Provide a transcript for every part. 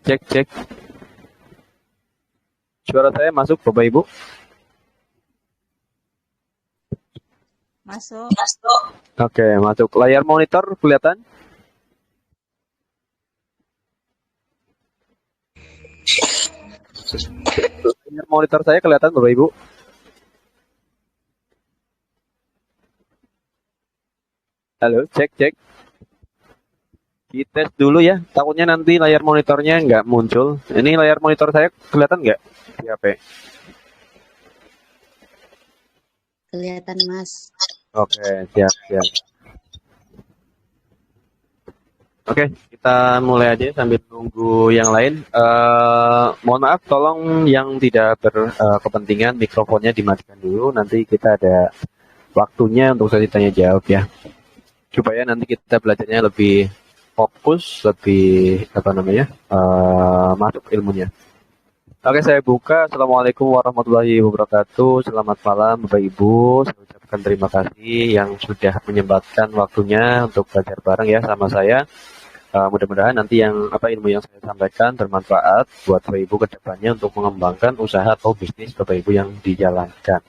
Cek, cek. Suara saya masuk, Bapak Ibu? Masuk. Oke, masuk. Layar monitor kelihatan? Layar monitor saya kelihatan, Bapak Ibu? Halo, cek, cek. Dites dulu ya, takutnya nanti layar monitornya nggak muncul. Ini layar monitor saya kelihatan nggak di HP? Kelihatan, Mas. Oke, siap, siap. Oke, kita mulai aja sambil nunggu yang lain. Mohon maaf, tolong yang tidak berkepentingan mikrofonnya dimatikan dulu. Nanti kita ada waktunya untuk sesi tanya jawab ya, supaya nanti kita belajarnya lebih fokus, lebih masuk ilmunya. Oke, saya buka. Assalamualaikum warahmatullahi wabarakatuh. Selamat malam, Bapak Ibu. Saya ucapkan terima kasih yang sudah menyempatkan waktunya untuk belajar bareng ya sama saya. Mudah-mudahan nanti ilmu yang saya sampaikan bermanfaat buat Bapak Ibu ke depannya untuk mengembangkan usaha atau bisnis Bapak Ibu yang dijalankan.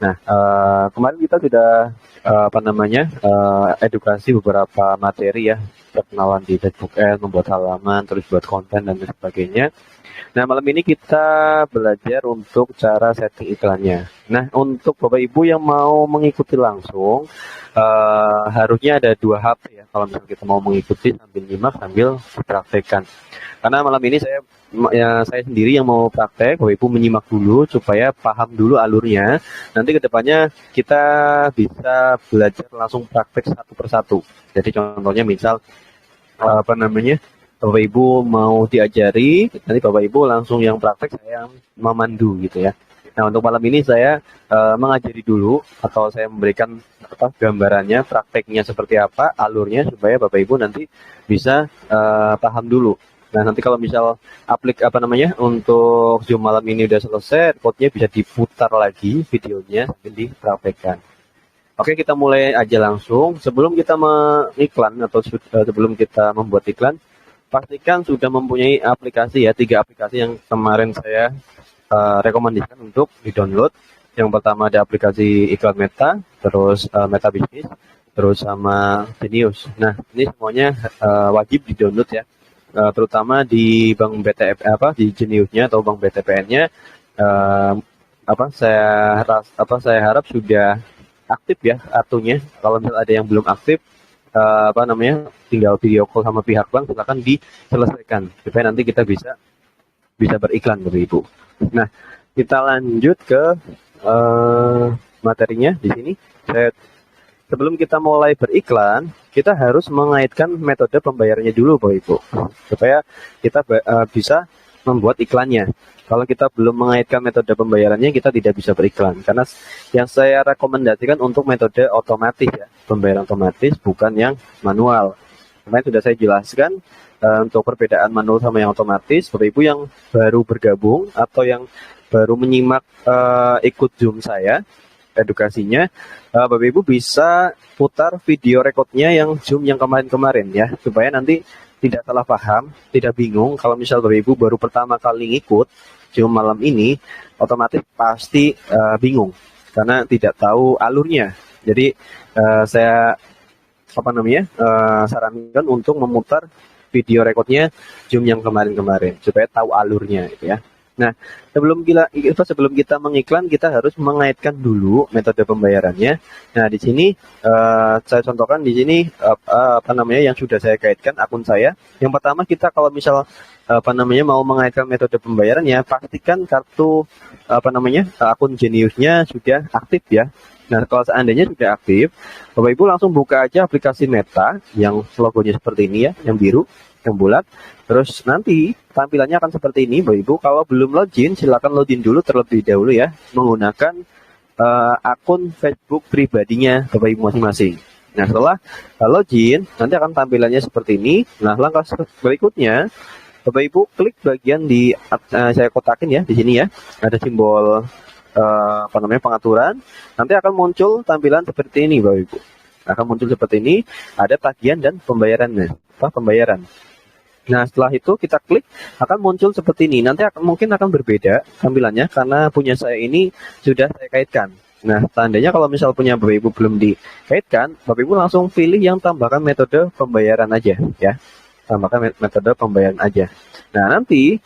Nah, kemarin kita sudah edukasi beberapa materi ya, perkenalan di Facebook Ads, membuat halaman, terus buat konten dan sebagainya. Nah, malam ini kita belajar untuk cara setting iklannya. Nah, untuk Bapak Ibu yang mau mengikuti langsung, harusnya ada 2 HP ya, kalau misalnya kita mau mengikuti sambil nyimak sambil dipraktekkan. Karena malam ini saya sendiri yang mau praktek, Bapak Ibu menyimak dulu supaya paham dulu alurnya. Nanti kedepannya kita bisa belajar langsung praktek satu persatu. Jadi contohnya misal Bapak Ibu mau diajari, nanti Bapak Ibu langsung yang praktek, saya yang memandu gitu ya. Nah, untuk malam ini saya mengajari dulu atau saya memberikan gambarannya, prakteknya seperti apa, alurnya supaya Bapak Ibu nanti bisa paham dulu. Nah, nanti kalau misal untuk Zoom malam ini udah selesai, recordnya bisa diputar lagi videonya sambil dipraktekkan. Oke, kita mulai aja langsung. Sebelum kita mengiklan atau sebelum kita membuat iklan, pastikan sudah mempunyai aplikasi ya, 3 aplikasi yang kemarin saya rekomendasikan untuk di-download. Yang pertama ada aplikasi iklan Meta, terus Meta Business, terus sama Genius. Nah, ini semuanya wajib di-download ya. Terutama di Bank BTP di Geniusnya atau Bank BTPN-nya saya harap sudah aktif ya kartunya. Kalau misalnya ada yang belum aktif, tinggal video call sama pihak bank, silakan diselesaikan supaya nanti kita bisa beriklan Bapak Ibu. Nah, kita lanjut ke materinya di sini. Sebelum kita mulai beriklan, kita harus mengaitkan metode pembayarannya dulu Bapak Ibu, supaya kita bisa membuat iklannya. Kalau kita belum mengaitkan metode pembayarannya, kita tidak bisa beriklan. Karena yang saya rekomendasikan untuk metode otomatis ya, pembayaran otomatis, bukan yang manual. Kemarin sudah saya jelaskan untuk perbedaan manual sama yang otomatis. Bapak Ibu yang baru bergabung atau yang baru menyimak ikut Zoom saya, edukasinya, Bapak Ibu bisa putar video recordnya yang Zoom yang kemarin-kemarin ya, supaya nanti tidak salah paham, tidak bingung. Kalau misal Bapak Ibu baru pertama kali ngikut Zoom malam ini, otomatis pasti bingung karena tidak tahu alurnya. Jadi saya sarankan untuk memutar video recordnya Zoom yang kemarin-kemarin supaya tahu alurnya gitu ya. Nah, sebelum kita mengiklan, kita harus mengaitkan dulu metode pembayarannya. Nah, di sini saya contohkan di sini yang sudah saya kaitkan akun saya. Yang pertama, kita kalau misal mau mengaitkan metode pembayarannya, pastikan kartu akun Geniusnya sudah aktif ya. Nah, kalau seandainya sudah aktif, Bapak Ibu langsung buka aja aplikasi Meta yang logonya seperti ini ya, yang biru, yang bulat. Terus nanti tampilannya akan seperti ini Bapak Ibu. Kalau belum login, silakan login dulu terlebih dahulu ya, menggunakan akun Facebook pribadinya Bapak Ibu masing-masing. Nah, setelah login, nanti akan tampilannya seperti ini. Nah, langkah berikutnya, Bapak Ibu klik bagian di saya kotakin ya, di sini ya, ada simbol pengaturan. Nanti akan muncul tampilan seperti ini Bapak Ibu. Akan muncul seperti ini, ada tagihan dan pembayarannya. Pembayaran. Nah, setelah itu kita klik, akan muncul seperti ini. Nanti mungkin akan berbeda tampilannya karena punya saya ini sudah saya kaitkan. Nah, tandanya kalau misal punya Bapak Ibu belum dikaitkan, Bapak Ibu langsung pilih yang tambahkan metode pembayaran aja ya. Tambahkan metode pembayaran aja. Nah, nanti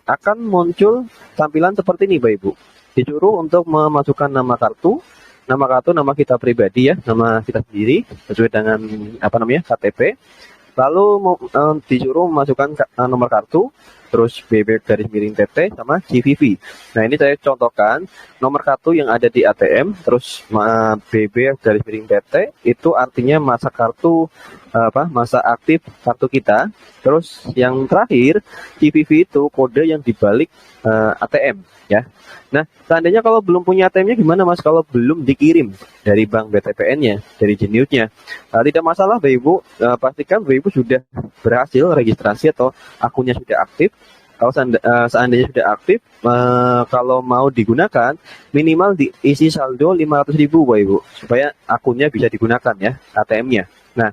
akan muncul tampilan seperti ini Bapak Ibu. Disuruh untuk memasukkan nama kartu, nama kita pribadi ya, nama kita sendiri sesuai dengan KTP. Lalu disuruh memasukkan nomor kartu, terus BB_TT sama CVV. Nah, ini saya contohkan nomor kartu yang ada di ATM, terus BB_TT itu artinya masa kartu masa aktif kartu kita. Terus yang terakhir CVV itu kode yang dibalik ATM ya. Nah, seandainya kalau belum punya ATM-nya gimana Mas? Kalau belum dikirim dari bank BTPN-nya, dari Genius-nya, tidak masalah Bapak Ibu, pastikan Bapak Ibu sudah berhasil registrasi atau akunnya sudah aktif. Kalau seandainya sudah aktif, kalau mau digunakan minimal diisi saldo 500.000 Bapak Ibu, supaya akunnya bisa digunakan ya, ATM-nya. Nah,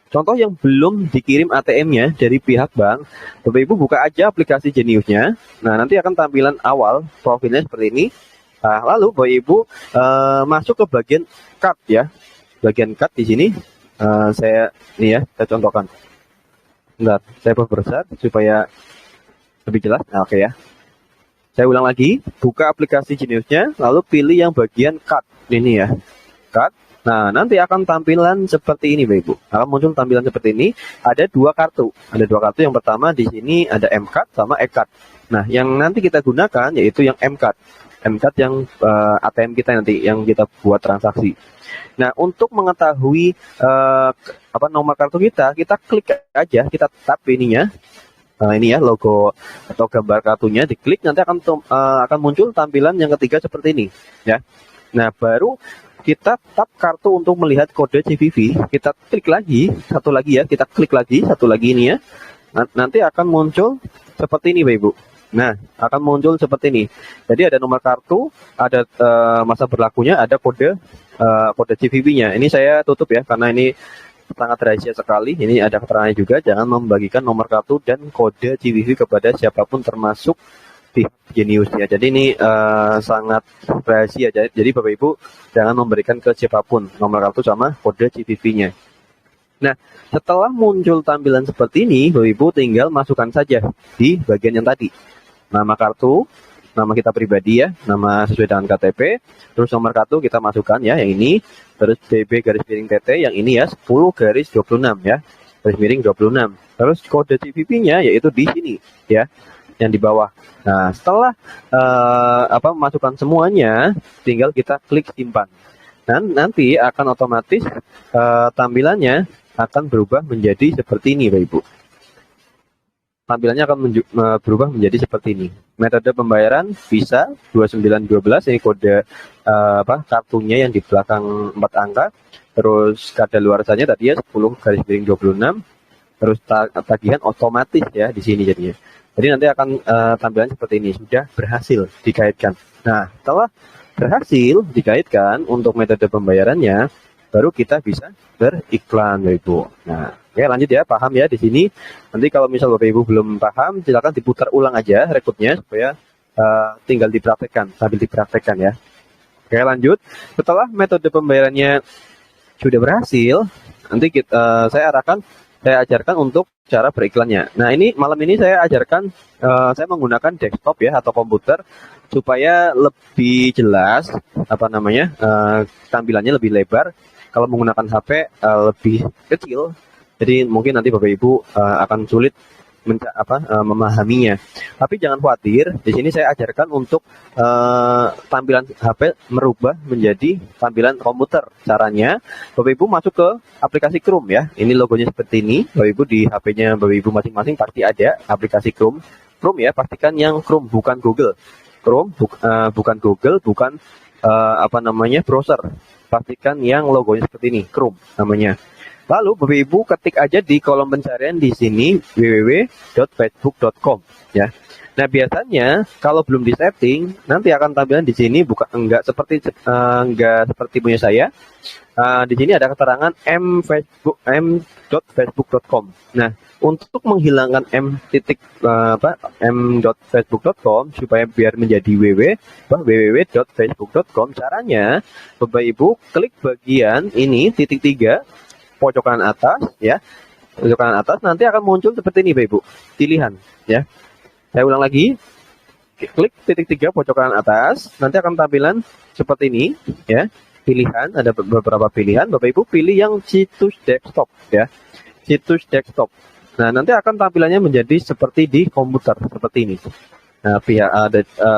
contoh yang belum dikirim ATM-nya dari pihak bank, Bapak Ibu buka aja aplikasi Genius-nya. Nah, nanti akan tampilan awal profilnya seperti ini. Nah, lalu Bapak Ibu masuk ke bagian card ya. Bagian card di sini saya contohkan. Bentar, saya perbesar supaya lebih jelas. Nah, oke ya. Saya ulang lagi, buka aplikasi Genius-nya, lalu pilih yang bagian card ini ya. Card. Nah, nanti akan tampilan seperti ini, Bapak Ibu. Akan muncul tampilan seperti ini. Ada dua kartu. Ada dua kartu. Yang pertama di sini ada M-Card sama E-Card. Nah, yang nanti kita gunakan yaitu yang M-Card. M-Card yang ATM kita nanti yang kita buat transaksi. Nah, untuk mengetahui nomor kartu kita klik aja, kita tap ininya. Ini ya logo atau gambar kartunya, diklik nanti akan muncul tampilan yang ketiga seperti ini, ya. Nah, baru kita tap kartu untuk melihat kode CVV, kita klik lagi, satu lagi ya, kita klik lagi, satu lagi ini ya. Nanti akan muncul seperti ini Bapak Ibu. Nah, akan muncul seperti ini. Jadi ada nomor kartu, ada masa berlakunya, ada kode CVV-nya. Ini saya tutup ya, karena ini sangat rahasia sekali. Ini ada keterangannya juga, jangan membagikan nomor kartu dan kode CVV kepada siapapun termasuk pihak Genius ya. Jadi ini sangat rahasia. Jadi Bapak Ibu jangan memberikan ke siapapun nomor kartu sama kode CVV-nya. Nah, setelah muncul tampilan seperti ini, Bapak Ibu tinggal masukkan saja di bagian yang tadi. Nama kartu, nama kita pribadi ya, nama sesuai dengan KTP, terus nomor kartu kita masukkan ya, yang ini, terus BB_TT yang ini ya, 10/26 ya, _26. Terus kode CVV-nya yaitu di sini ya, yang di bawah. Nah, setelah masukkan semuanya, tinggal kita klik simpan. Dan nanti akan otomatis tampilannya akan berubah menjadi seperti ini, Bapak Ibu. Tampilannya akan berubah menjadi seperti ini. Metode pembayaran Visa 2912, ini kode kartunya yang di belakang 4 angka. Terus kadaluarsanya tadi ya 10/26. Terus tagihan otomatis ya di sini jadinya. Jadi nanti akan tampilan seperti ini, sudah berhasil dikaitkan. Nah, setelah berhasil dikaitkan untuk metode pembayarannya, baru kita bisa beriklan, Bapak Ibu. Nah, oke, lanjut ya, paham ya di sini. Nanti kalau misal Bapak Ibu belum paham, silakan diputar ulang aja rekrutnya supaya tinggal dipraktekkan, sambil dipraktekkan ya. Oke, lanjut. Setelah metode pembayarannya sudah berhasil, nanti saya ajarkan untuk cara beriklannya. Nah, ini malam ini saya ajarkan, saya menggunakan desktop ya atau komputer supaya lebih jelas tampilannya lebih lebar. Kalau menggunakan HP lebih kecil, jadi mungkin nanti Bapak Ibu akan sulit memahaminya. Tapi jangan khawatir, di sini saya ajarkan untuk tampilan HP merubah menjadi tampilan komputer. Caranya, Bapak Ibu masuk ke aplikasi Chrome ya. Ini logonya seperti ini. Bapak Ibu di HP-nya Bapak Ibu masing-masing pasti ada aplikasi Chrome. Chrome ya, pastikan yang Chrome bukan Google. Chrome bukan Google, bukan browser. Pastikan yang logonya seperti ini, Chrome namanya. Lalu Bapak Ibu ketik aja di kolom pencarian di sini www.facebook.com ya. Nah, biasanya kalau belum di setting, nanti akan tampilan di sini bukan enggak seperti punya saya. Di sini ada keterangan m.facebook.com. Nah, untuk menghilangkan m.facebook.com supaya biar menjadi www.facebook.com, caranya Bapak Ibu klik bagian ini titik 3 pojokan atas ya. Pojokan atas nanti akan muncul seperti ini Bapak Ibu, pilihan ya. Saya ulang lagi. Klik titik 3 pojokan atas, nanti akan tampilan seperti ini ya. Pilihan, ada beberapa pilihan. Bapak Ibu pilih yang situs desktop ya. Situs desktop. Nah, nanti akan tampilannya menjadi seperti di komputer, seperti ini. Nah,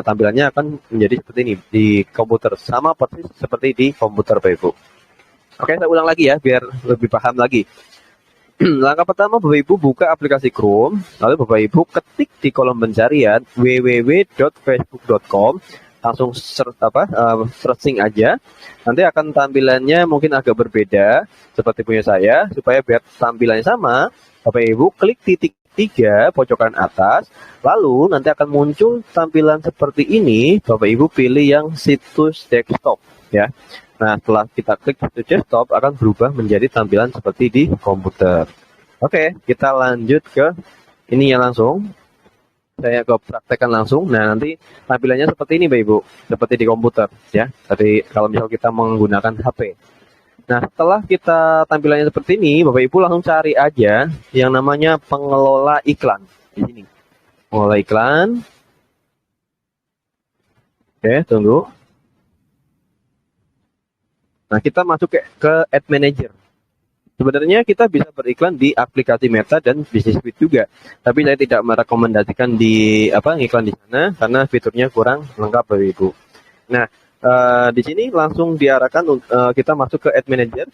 tampilannya akan menjadi seperti ini di komputer, sama persis seperti di komputer Bapak Ibu. Oke, saya ulang lagi ya biar lebih paham lagi. Langkah pertama, Bapak Ibu buka aplikasi Chrome, lalu Bapak Ibu ketik di kolom pencarian www.facebook.com, langsung searching aja. Nanti akan tampilannya mungkin agak berbeda seperti punya saya, supaya biar tampilannya sama, Bapak Ibu klik titik 3 pojokan atas, lalu nanti akan muncul tampilan seperti ini. Bapak Ibu pilih yang situs desktop ya. Nah, setelah kita klik situs desktop akan berubah menjadi tampilan seperti di komputer. Oke, kita lanjut ke ininya langsung. Saya ke praktekkan langsung. Nah, nanti tampilannya seperti ini Bapak Ibu, seperti di komputer ya. Tadi kalau misal kita menggunakan HP. Nah, setelah kita tampilannya seperti ini, Bapak Ibu langsung cari aja yang namanya pengelola iklan di sini. Pengelola iklan. Oke, tunggu. Nah, kita masuk ke Ad Manager. Sebenarnya kita bisa beriklan di aplikasi Meta dan Business Suite juga. Tapi saya tidak merekomendasikan iklan di sana karena fiturnya kurang lengkap Bapak Ibu. Nah, di sini langsung diarahkan kita masuk ke Ad Manager.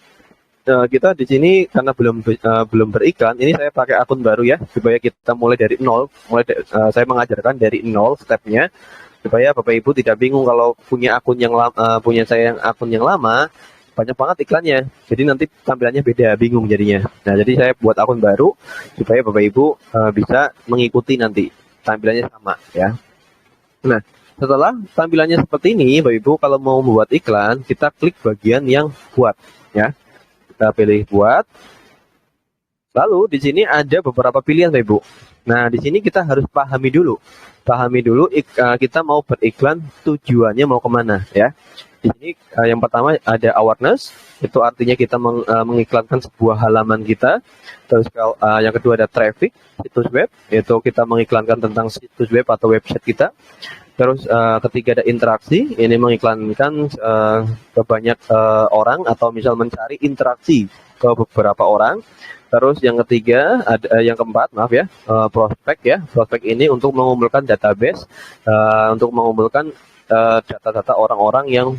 Kita di sini karena belum beriklan, ini saya pakai akun baru ya, supaya kita mulai dari nol. Saya mengajarkan dari nol stepnya, supaya Bapak Ibu tidak bingung kalau punya akun yang punya saya yang akun yang lama, banyak banget iklannya. Jadi nanti tampilannya beda, bingung jadinya. Nah, jadi saya buat akun baru supaya Bapak Ibu bisa mengikuti nanti tampilannya sama ya. Nah, setelah tampilannya seperti ini, Bapak Ibu kalau mau membuat iklan, kita klik bagian yang buat ya. Kita pilih buat. Lalu di sini ada beberapa pilihan Bapak Ibu. Nah, di sini kita harus pahami dulu kita mau beriklan tujuannya mau kemana ya. Di sini yang pertama ada awareness, itu artinya kita mengiklankan sebuah halaman kita. Terus yang kedua ada traffic, situs web, yaitu kita mengiklankan tentang situs web atau website kita. Terus ketiga ada interaksi, ini mengiklankan ke banyak orang atau misal mencari interaksi ke beberapa orang. Terus yang ketiga yang keempat prospek ya. Prospek ini untuk mengumpulkan database, untuk mengumpulkan data-data orang-orang yang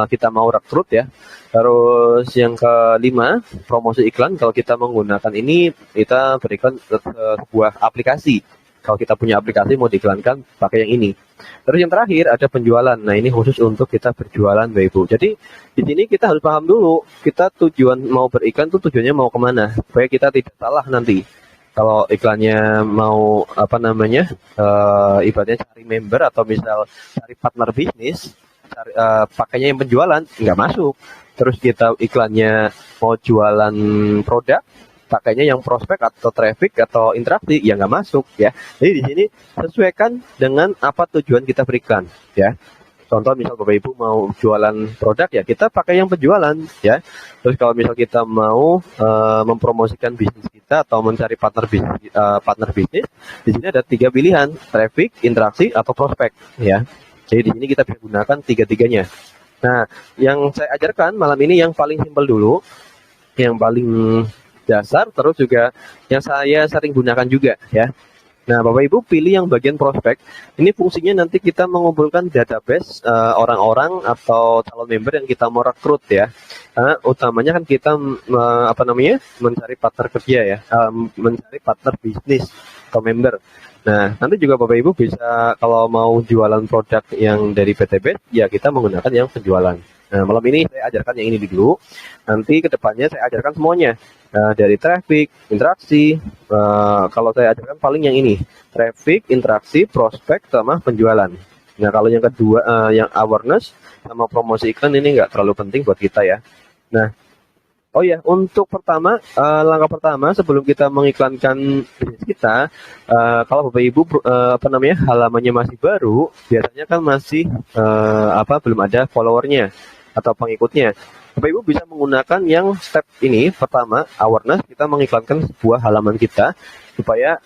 kita mau rekrut ya. Terus yang kelima promosi iklan. Kalau kita menggunakan ini, kita berikan sebuah aplikasi. Kalau kita punya aplikasi mau diiklankan pakai yang ini. Terus yang terakhir ada penjualan. Nah, ini khusus untuk kita berjualan Bapak Ibu. Jadi di sini kita harus paham dulu, kita tujuan mau beriklan tuh tujuannya mau kemana, supaya kita tidak salah nanti. Kalau iklannya mau ibaratnya cari member atau misal cari partner bisnis, pakainya yang penjualan nggak masuk. Terus kita iklannya mau jualan produk, pakainya yang prospek atau traffic atau interaksi, ya nggak masuk ya. Jadi di sini sesuaikan dengan apa tujuan kita berikan ya. Contoh misal Bapak Ibu mau jualan produk ya kita pakai yang penjualan ya. Terus kalau misal kita mau mempromosikan bisnis kita atau mencari partner bisnis, di sini ada 3 pilihan, traffic, interaksi atau prospek ya. Jadi di sini kita bisa gunakan 3-tiganya. Nah, yang saya ajarkan malam ini yang paling simpel dulu, yang paling dasar, terus juga yang saya sering gunakan juga ya. Nah, Bapak Ibu pilih yang bagian prospek. Ini fungsinya nanti kita mengumpulkan database orang-orang atau calon member yang kita mau rekrut ya. Karena utamanya kan kita mencari partner kerja ya, mencari partner bisnis atau member. Nah, nanti juga Bapak Ibu bisa kalau mau jualan produk yang dari PTB, ya kita menggunakan yang penjualan. Nah, malam ini saya ajarkan yang ini dulu. Nanti kedepannya saya ajarkan semuanya. Dari traffic, interaksi. Kalau saya ajarkan paling yang ini. Traffic, interaksi, prospek, sama penjualan. Nah, kalau yang kedua, yang awareness sama promosi iklan ini nggak terlalu penting buat kita ya. Nah, oh ya, untuk langkah pertama sebelum kita mengiklankan bisnis kita, kalau Bapak Ibu halamannya masih baru, biasanya kan masih belum ada followernya atau pengikutnya. Bapak Ibu bisa menggunakan yang step ini pertama, awareness, kita mengiklankan sebuah halaman kita supaya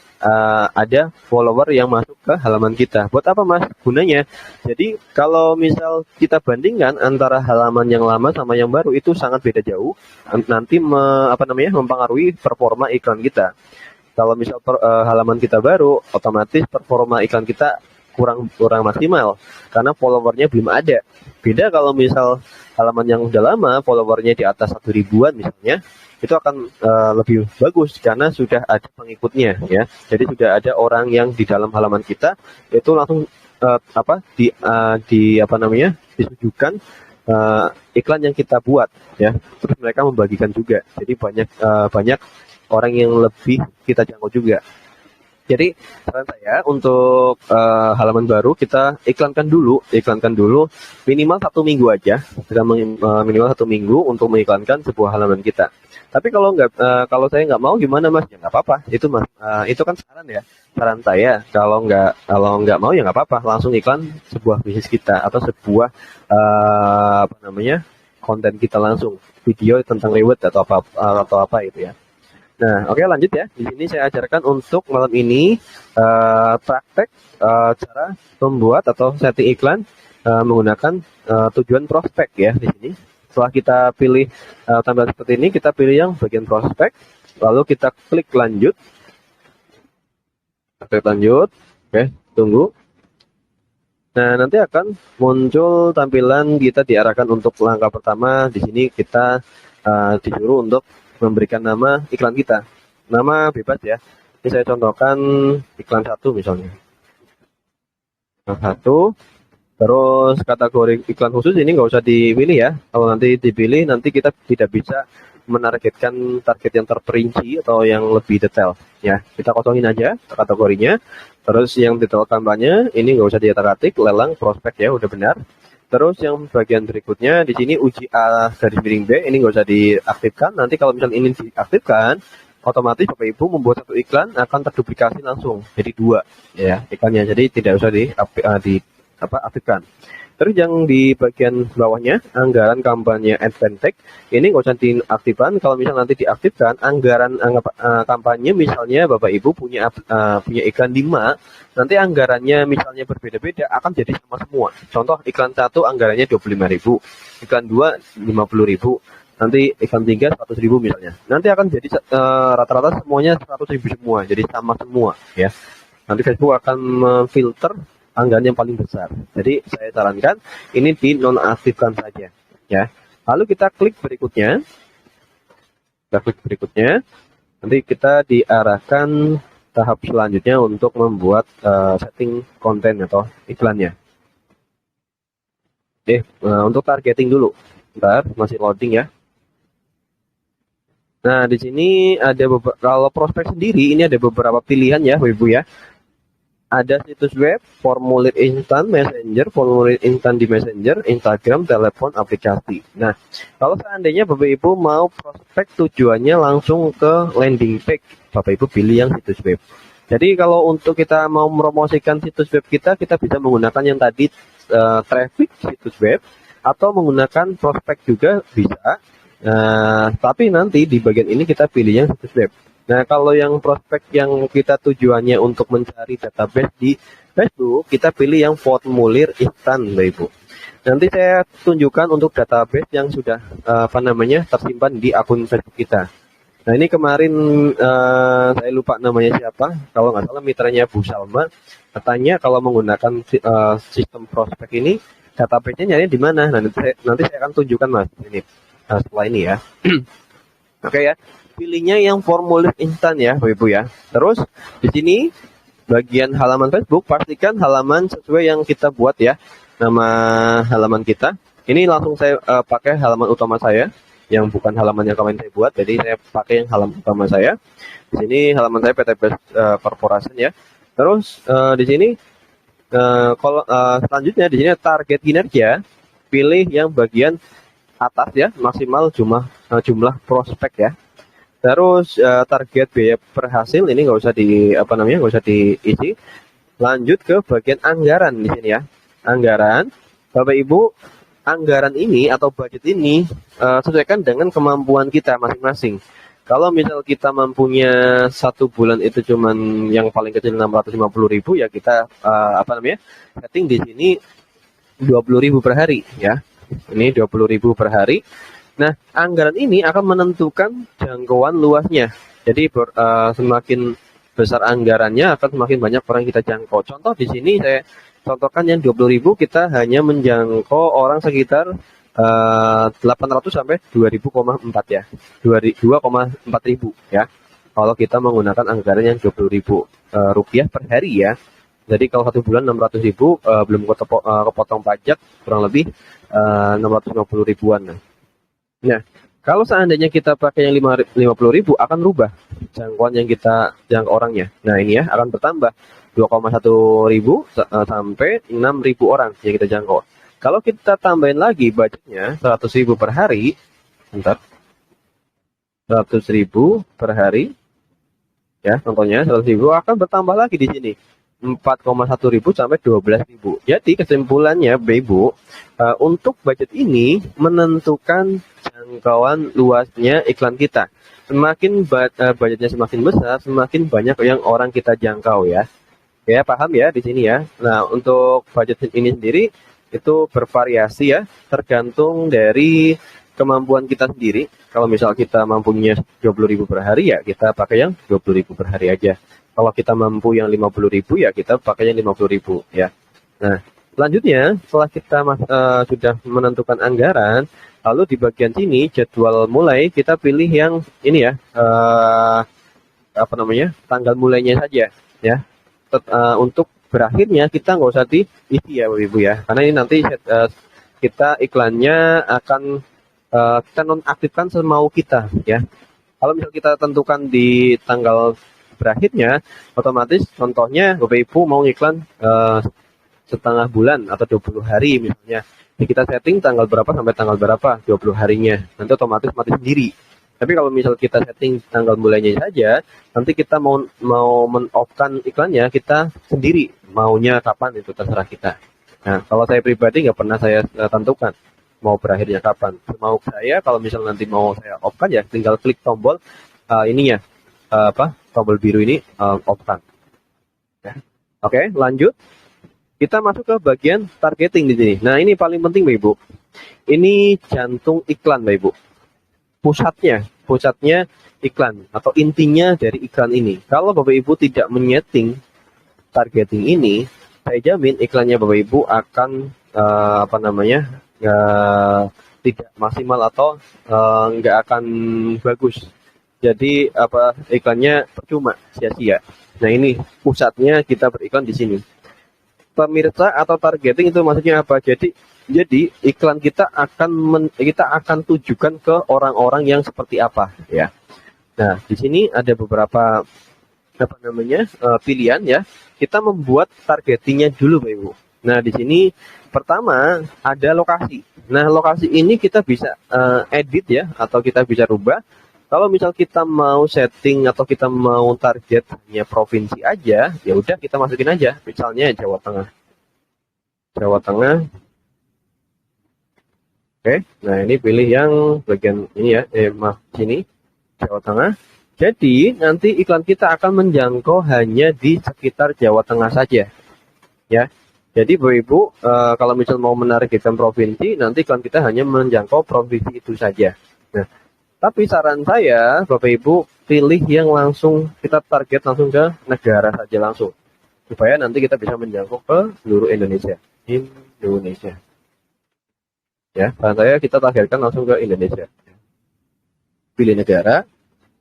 ada follower yang masuk ke halaman kita. Buat apa Mas? Gunanya. Jadi kalau misal kita bandingkan antara halaman yang lama sama yang baru itu sangat beda jauh. Nanti mempengaruhi performa iklan kita. Kalau misal halaman kita baru, otomatis performa iklan kita kurang maksimal karena followernya belum ada. Beda kalau misal halaman yang udah lama, followernya di atas 1.000-an misalnya, itu akan lebih bagus karena sudah ada pengikutnya ya. Jadi sudah ada orang yang di dalam halaman kita itu langsung disuguhkan iklan yang kita buat ya. Terus mereka membagikan juga. Jadi banyak orang yang lebih kita jangkau juga. Jadi saran saya untuk halaman baru kita iklankan dulu minimal 1 minggu aja. Kita minimal 1 minggu untuk mengiklankan sebuah halaman kita. Tapi kalau saya nggak mau gimana Mas? Ya nggak apa-apa. Itu kan saran ya, saran saya. Kalau nggak mau ya nggak apa-apa. Langsung iklan sebuah bisnis kita atau sebuah konten kita langsung, video tentang reward atau apa itu ya. Nah, oke, lanjut ya. Di sini saya ajarkan untuk malam ini praktek cara membuat atau setting iklan menggunakan tujuan prospek ya di sini. Setelah kita pilih tampilan seperti ini, kita pilih yang bagian prospek, lalu kita klik lanjut. Klik lanjut. Oke, tunggu. Nah, nanti akan muncul tampilan kita diarahkan untuk langkah pertama. Di sini kita disuruh untuk memberikan nama iklan kita. Nama bebas ya. Ini saya contohkan iklan 1 misalnya. Iklan 1. Terus kategori iklan khusus ini nggak usah dipilih ya. Kalau nanti dipilih, nanti kita tidak bisa menargetkan target yang terperinci atau yang lebih detail. Ya, kita kosongin aja kategorinya. Terus yang detail kampanye ini nggak usah dietak-atik, lelang, prospek ya, udah benar. Terus yang bagian berikutnya di sini uji A garis miring B ini nggak usah diaktifkan. Nanti kalau misalnya ini diaktifkan, otomatis Bapak Ibu membuat satu iklan akan terduplikasi langsung jadi 2 ya iklannya. Jadi tidak usah diaktifkan. Terus yang di bagian bawahnya anggaran kampanye Advantage ini nggak usah diaktifkan. Kalau misalnya nanti diaktifkan anggaran kampanye misalnya Bapak Ibu punya iklan 5, nanti anggarannya misalnya berbeda-beda akan jadi sama semua. Contoh iklan 1 anggarannya 25.000, iklan 2 50.000, nanti iklan 3 100.000 misalnya. Nanti akan jadi rata-rata semuanya 100.000 semua, jadi sama semua ya. Nanti Facebook akan memfilter anggaran yang paling besar. Jadi saya sarankan ini dinonaktifkan saja ya. Lalu kita klik berikutnya. Nanti kita diarahkan tahap selanjutnya untuk membuat setting konten atau iklannya. Untuk targeting dulu. Bentar, masih loading ya. Nah, di sini ada kalau prospek sendiri ini ada beberapa pilihan ya, Bapak Ibu ya. Ada situs web, formulir instan messenger, formulir instan di messenger, Instagram, telepon, aplikasi. Nah, kalau seandainya Bapak Ibu mau prospek tujuannya langsung ke landing page, Bapak Ibu pilih yang situs web. Jadi kalau untuk kita mau mempromosikan situs web kita bisa menggunakan yang tadi traffic situs web atau menggunakan prospek juga bisa. Tapi nanti di bagian ini kita pilih yang situs web. Nah, kalau yang prospek yang kita tujuannya untuk mencari database di Facebook, kita pilih yang formulir instan, Bapak Ibu. Nanti saya tunjukkan untuk database yang sudah tersimpan di akun Facebook kita. Nah, ini kemarin saya lupa namanya siapa, kalau nggak salah mitranya Bu Salma. Katanya kalau menggunakan sistem prospek ini, database-nya nyari di mana? Nah, nanti saya akan tunjukkan Mas ini setelah ini ya. Oke ya. Pilihnya yang formulir instan ya, Bapak Ibu ya. Terus di sini bagian halaman Facebook pastikan halaman sesuai yang kita buat ya, nama halaman kita. Ini langsung saya pakai halaman utama saya, yang bukan halaman yang kemarin saya buat. Jadi saya pakai yang halaman utama saya. Di sini halaman saya PT Best Corporation ya. Terus di sini kalau selanjutnya di sini target kinerja, pilih yang bagian atas ya, maksimal jumlah prospek ya. Terus target biaya per hasil ini nggak usah nggak usah diisi. Lanjut ke bagian anggaran di sini ya. Anggaran, Bapak Ibu, anggaran ini atau budget ini sesuaikan dengan kemampuan kita masing-masing. Kalau misal kita mampunya satu bulan itu cuman yang paling kecil 650.000 ya kita setting di sini 20.000 per hari ya. Ini 20.000 per hari. Nah, anggaran ini akan menentukan jangkauan luasnya. Jadi semakin besar anggarannya akan semakin banyak orang yang kita jangkau. Contoh di sini saya contohkan yang 20.000 kita hanya menjangkau orang sekitar 800 sampai 2000,4 ya. 2,4 ribu ya. Kalau kita menggunakan anggaran yang 20.000 rupiah per hari ya. Jadi kalau satu bulan 600.000 belum kepotong pajak kurang lebih 650 ribuan. Nah, kalau seandainya kita pakai yang 50.000 akan rubah jangkauan yang kita jangkau orangnya. Nah, ini ya akan bertambah 2,1 ribu sampai 6.000 orang yang kita jangkau. Kalau kita tambahin lagi budgetnya 100.000 per hari, 100.000 per hari, ya contohnya 100.000 akan bertambah lagi di sini 4,1 ribu sampai 12.000. Jadi kesimpulannya, Ibu, untuk budget ini menentukan jangkauan luasnya iklan kita. Semakin budgetnya semakin besar, semakin banyak yang orang kita jangkau ya. Ya paham ya di sini ya. Nah untuk budget ini sendiri itu bervariasi ya, tergantung dari kemampuan kita sendiri. Kalau misal kita mampunya 20.000 per hari ya kita pakai yang 20.000 per hari aja. Kalau kita mampu yang 50.000 ya kita pakai yang 50.000 ya. Nah, selanjutnya setelah kita sudah menentukan anggaran, lalu di bagian sini jadwal mulai kita pilih yang ini ya, tanggal mulainya saja ya. Untuk berakhirnya kita nggak usah diisi ya Bapak Ibu ya, karena ini nanti kita iklannya akan kita nonaktifkan semau kita ya. Kalau misal kita tentukan di tanggal berakhirnya, otomatis contohnya Bapak Ibu mau iklan setengah bulan atau 20 hari misalnya, jadi kita setting tanggal berapa sampai tanggal berapa 20 harinya, nanti otomatis mati sendiri. Tapi kalau misal kita setting tanggal mulainya saja, nanti kita mau men-off-kan iklannya kita sendiri, maunya kapan itu terserah kita. Nah kalau saya pribadi nggak pernah saya tentukan mau berakhirnya kapan. Mau saya kalau misal nanti mau saya off-kan ya tinggal klik tombol ininya tombol biru ini off-kan. Ya. Oke, lanjut. Kita masuk ke bagian targeting di sini. Nah, ini paling penting, Bapak Ibu. Ini jantung iklan, Bapak Ibu. Pusatnya iklan atau intinya dari iklan ini. Kalau Bapak Ibu tidak menyeting targeting ini, saya jamin iklannya Bapak Ibu akan tidak maksimal atau nggak akan bagus. Jadi iklannya percuma, sia-sia. Nah ini pusatnya kita beriklan di sini. Pemirsa atau targeting itu maksudnya apa? Jadi iklan kita akan tujukan ke orang-orang yang seperti apa ya. Nah di sini ada beberapa pilihan ya. Kita membuat targetingnya dulu Bapak Ibu. Nah di sini pertama ada lokasi. Nah lokasi ini kita bisa edit ya atau kita bisa rubah. Kalau misal kita mau setting atau kita mau targetnya provinsi aja, ya udah kita masukin aja. Misalnya Jawa Tengah. Oke, nah ini pilih yang bagian ini ya, sini Jawa Tengah. Jadi nanti iklan kita akan menjangkau hanya di sekitar Jawa Tengah saja, ya. Jadi Bapak Ibu, kalau misal mau menargetkan provinsi, nanti iklan kita hanya menjangkau provinsi itu saja. Nah, tapi saran saya, Bapak Ibu, pilih yang langsung kita target langsung ke negara saja langsung. Supaya nanti kita bisa menjangkau ke seluruh Indonesia. Ya, saran saya kita targetkan langsung ke Indonesia. Pilih negara.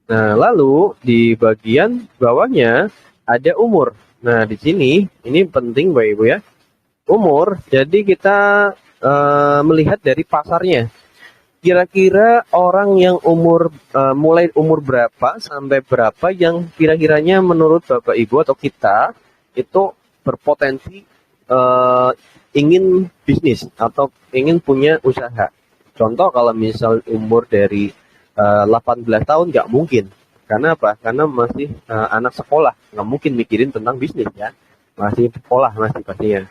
Nah, lalu di bagian bawahnya ada umur. Nah, di sini ini penting Bapak Ibu ya. Umur, jadi kita melihat dari pasarnya. Kira-kira orang yang mulai umur berapa sampai berapa yang kira-kiranya menurut Bapak Ibu atau kita itu berpotensi ingin bisnis atau ingin punya usaha. Contoh kalau misal umur dari 18 tahun nggak mungkin. Karena apa? Karena masih anak sekolah, nggak mungkin mikirin tentang bisnis ya. Masih sekolah masih pastinya.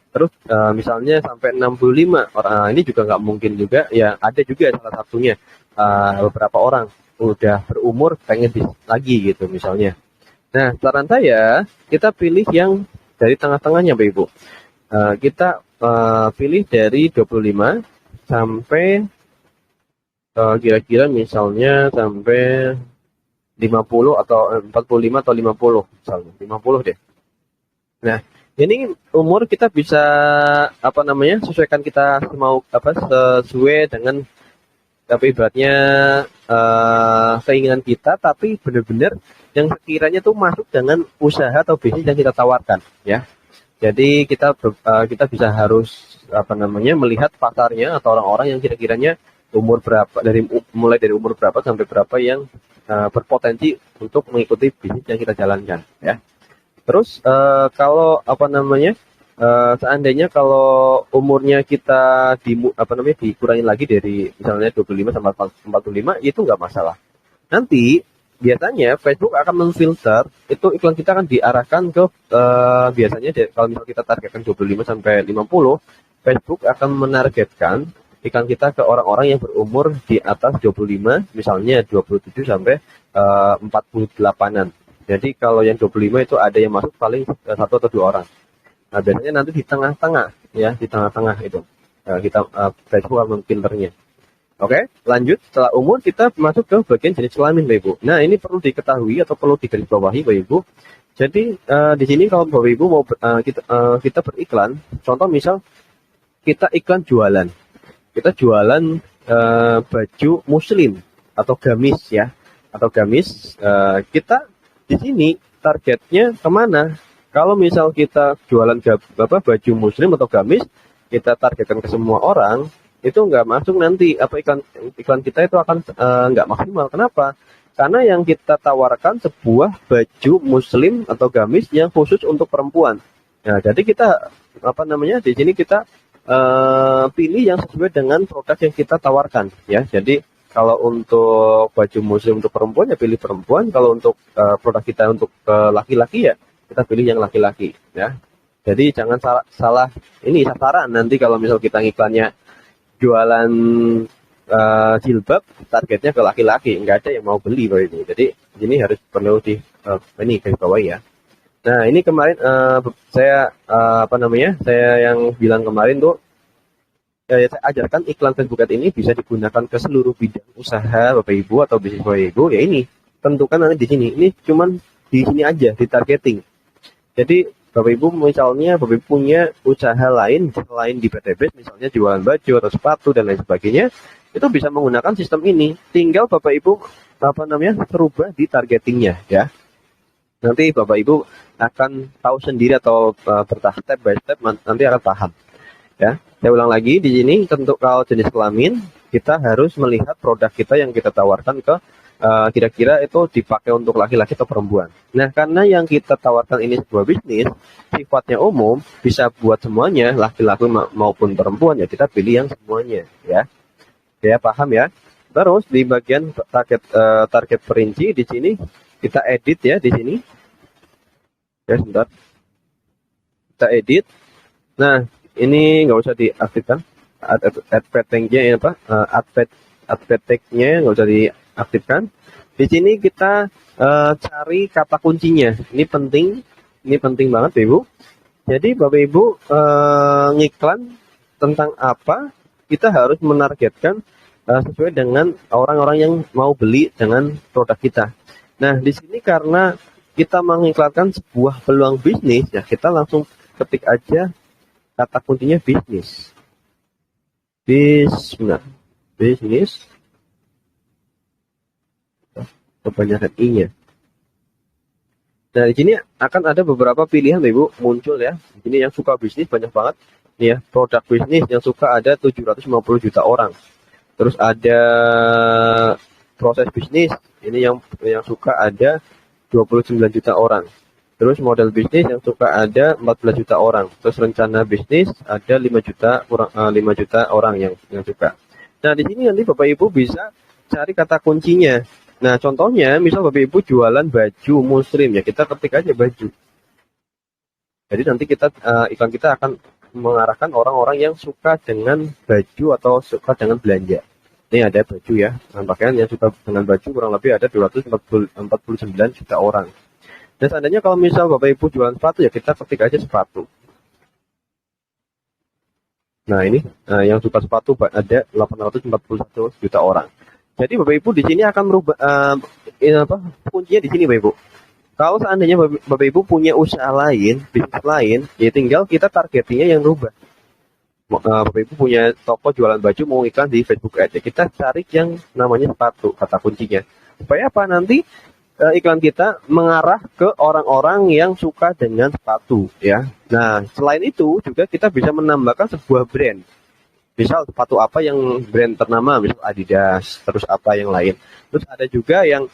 Terus misalnya sampai 65 orang ini juga nggak mungkin juga ya, ada juga salah satunya beberapa orang udah berumur pengen bisnis lagi gitu misalnya. Nah, saran saya kita pilih yang dari tengah-tengahnya Bapak Ibu. Kita pilih dari 25 sampai kira-kira misalnya sampai 50 atau 45 atau 50 misalnya 50 deh. Nah, ini umur kita bisa sesuaikan kita mau sesuai dengan tapi ibaratnya keinginan kita, tapi benar-benar yang sekiranya tuh masuk dengan usaha atau bisnis yang kita tawarkan ya. Jadi kita bisa harus melihat pasarnya atau orang-orang yang kira-kiranya umur berapa, mulai dari umur berapa sampai berapa yang berpotensi untuk mengikuti bisnis yang kita jalankan ya. Terus kalau seandainya kalau umurnya kita dikurangi lagi dari misalnya 25 sampai 45 itu nggak masalah. Nanti biasanya Facebook akan memfilter itu iklan kita akan diarahkan ke biasanya kalau misalnya kita targetkan 25 sampai 50, Facebook akan menargetkan iklan kita ke orang-orang yang berumur di atas 25, misalnya 27 sampai 48-an. Jadi kalau yang 25 itu ada yang masuk paling 1 atau 2 orang. Nah, biasanya nanti di tengah-tengah ya, di tengah-tengah itu kita Facebook akan memfilternya. Oke, lanjut. Setelah umur kita masuk ke bagian jenis kelamin, Bapak Ibu. Nah, ini perlu diketahui atau perlu digarisbawahi, Bapak Ibu. Jadi di sini kalau Bapak Ibu mau kita beriklan, contoh misal kita iklan jualan. Kita jualan baju muslim atau gamis ya, atau gamis. Kita di sini targetnya kemana? Kalau misal kita jualan baju muslim atau gamis, kita targetkan ke semua orang, itu nggak masuk nanti iklan kita itu akan nggak maksimal. Kenapa? Karena yang kita tawarkan sebuah baju muslim atau gamis yang khusus untuk perempuan. Nah, jadi kita di sini kita pilih yang sesuai dengan produk yang kita tawarkan ya. Jadi kalau untuk baju muslim untuk perempuan ya pilih perempuan. Kalau untuk produk kita untuk laki-laki ya kita pilih yang laki-laki ya. Jadi jangan salah ini sasaran nanti kalau misal kita iklannya jualan jilbab, targetnya ke laki-laki, nggak ada yang mau beli Bapak Ibu. Jadi ini harus perlu ini garis bawahi ya. Nah, ini kemarin saya yang bilang kemarin tuh saya ajarkan iklan Facebook Ads ini bisa digunakan ke seluruh bidang usaha Bapak Ibu atau bisnis Bapak Ibu. Ya ini tentukan nanti di sini. Ini cuman di sini aja di targeting. Jadi Bapak Ibu misalnya Bapak Ibu punya usaha lain selain di PTB, misalnya jualan baju atau sepatu dan lain sebagainya, itu bisa menggunakan sistem ini. Tinggal Bapak Ibu terubah di targetingnya ya. Nanti Bapak Ibu akan tahu sendiri atau bertahap step by step nanti akan paham. Ya, saya ulang lagi di sini tentu kalau jenis kelamin kita harus melihat produk kita yang kita tawarkan ke kira-kira itu dipakai untuk laki-laki atau perempuan. Nah, karena yang kita tawarkan ini sebuah bisnis, sifatnya umum, bisa buat semuanya, laki-laki maupun perempuan, ya kita pilih yang semuanya, ya. Ya, paham ya? Terus di bagian target perinci di sini kita edit ya di sini. Ya, sebentar. Kita edit. Nah, ini nggak usah diaktifkan. Advertising-nya advertising-nya nggak usah diaktifkan. Di sini kita cari kata kuncinya. Ini penting banget Ibu. Jadi Bapak Ibu ngiklan tentang apa, kita harus menargetkan sesuai dengan orang-orang yang mau beli dengan produk kita. Nah, di sini karena kita mengiklankan sebuah peluang bisnis, ya kita langsung ketik aja kata kuncinya bisnis. Bisnis. Kebanyakan i-nya. Nah, di sini akan ada beberapa pilihan, Ibu, muncul ya. Ini yang suka bisnis banyak banget. ya, produk bisnis yang suka ada 750 juta orang. Terus ada proses bisnis, ini yang suka ada 29 juta orang. Terus model bisnis yang suka ada 14 juta orang. Terus rencana bisnis ada 5 juta orang, 5 juta orang yang suka. Nah, di sini nanti Bapak Ibu bisa cari kata kuncinya. Nah, contohnya misal Bapak Ibu jualan baju muslim, ya kita ketik aja baju. Jadi nanti iklan kita akan mengarahkan orang-orang yang suka dengan baju atau suka dengan belanja. Ini ada baju ya, pakaian yang suka dengan baju kurang lebih ada 249 juta orang. Dan seandainya kalau misal Bapak Ibu jualan sepatu, ya kita ketik aja sepatu. Nah, ini yang suka sepatu ada 841 juta orang. Jadi Bapak Ibu di sini akan merubah kuncinya di sini Bapak Ibu. Kalau seandainya Bapak Ibu punya usaha lain, bisnis lain, ya tinggal kita targetingnya yang rubah. Bapak Ibu punya toko jualan baju, mau iklan di Facebook Ads, ya kita cari yang namanya sepatu, kata kuncinya. Supaya apa? Nanti iklan kita mengarah ke orang-orang yang suka dengan sepatu, ya. Nah, selain itu juga kita bisa menambahkan sebuah brand. Misal sepatu apa yang brand ternama, misal Adidas, terus apa yang lain. Terus ada juga yang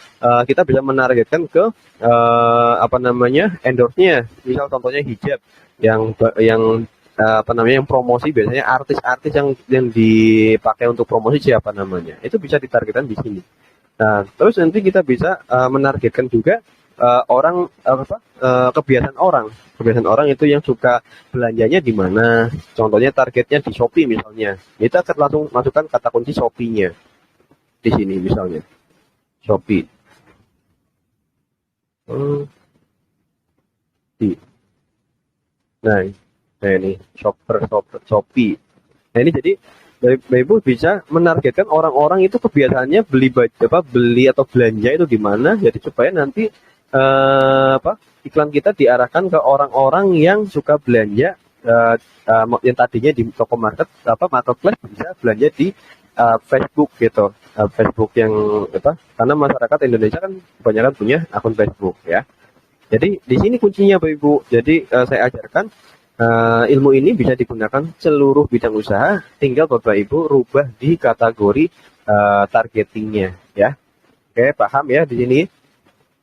kita bisa menargetkan ke endorse-nya. Misal contohnya hijab yang promosi, biasanya artis-artis yang dipakai untuk promosi siapa namanya. Itu bisa ditargetkan di sini. Nah, terus nanti kita bisa menargetkan juga kebiasaan orang itu yang suka belanjanya di mana. Contohnya targetnya di Shopee misalnya. Kita akan langsung masukkan kata kunci Shopee-nya di sini misalnya. Shopee. Nah, ini Shopee. Nah, ini jadi Bapak Ibu bisa menargetkan orang-orang itu kebiasaannya beli atau belanja itu di mana, jadi supaya nanti iklan kita diarahkan ke orang-orang yang suka belanja yang tadinya di toko marketplace bisa belanja di Facebook gitu. Facebook yang karena masyarakat Indonesia kan kebanyakan punya akun Facebook ya. Jadi di sini kuncinya Bapak Ibu. Jadi saya ajarkan ilmu ini bisa digunakan seluruh bidang usaha, tinggal Bapak Ibu rubah di kategori targetingnya ya. Oke, paham ya di sini.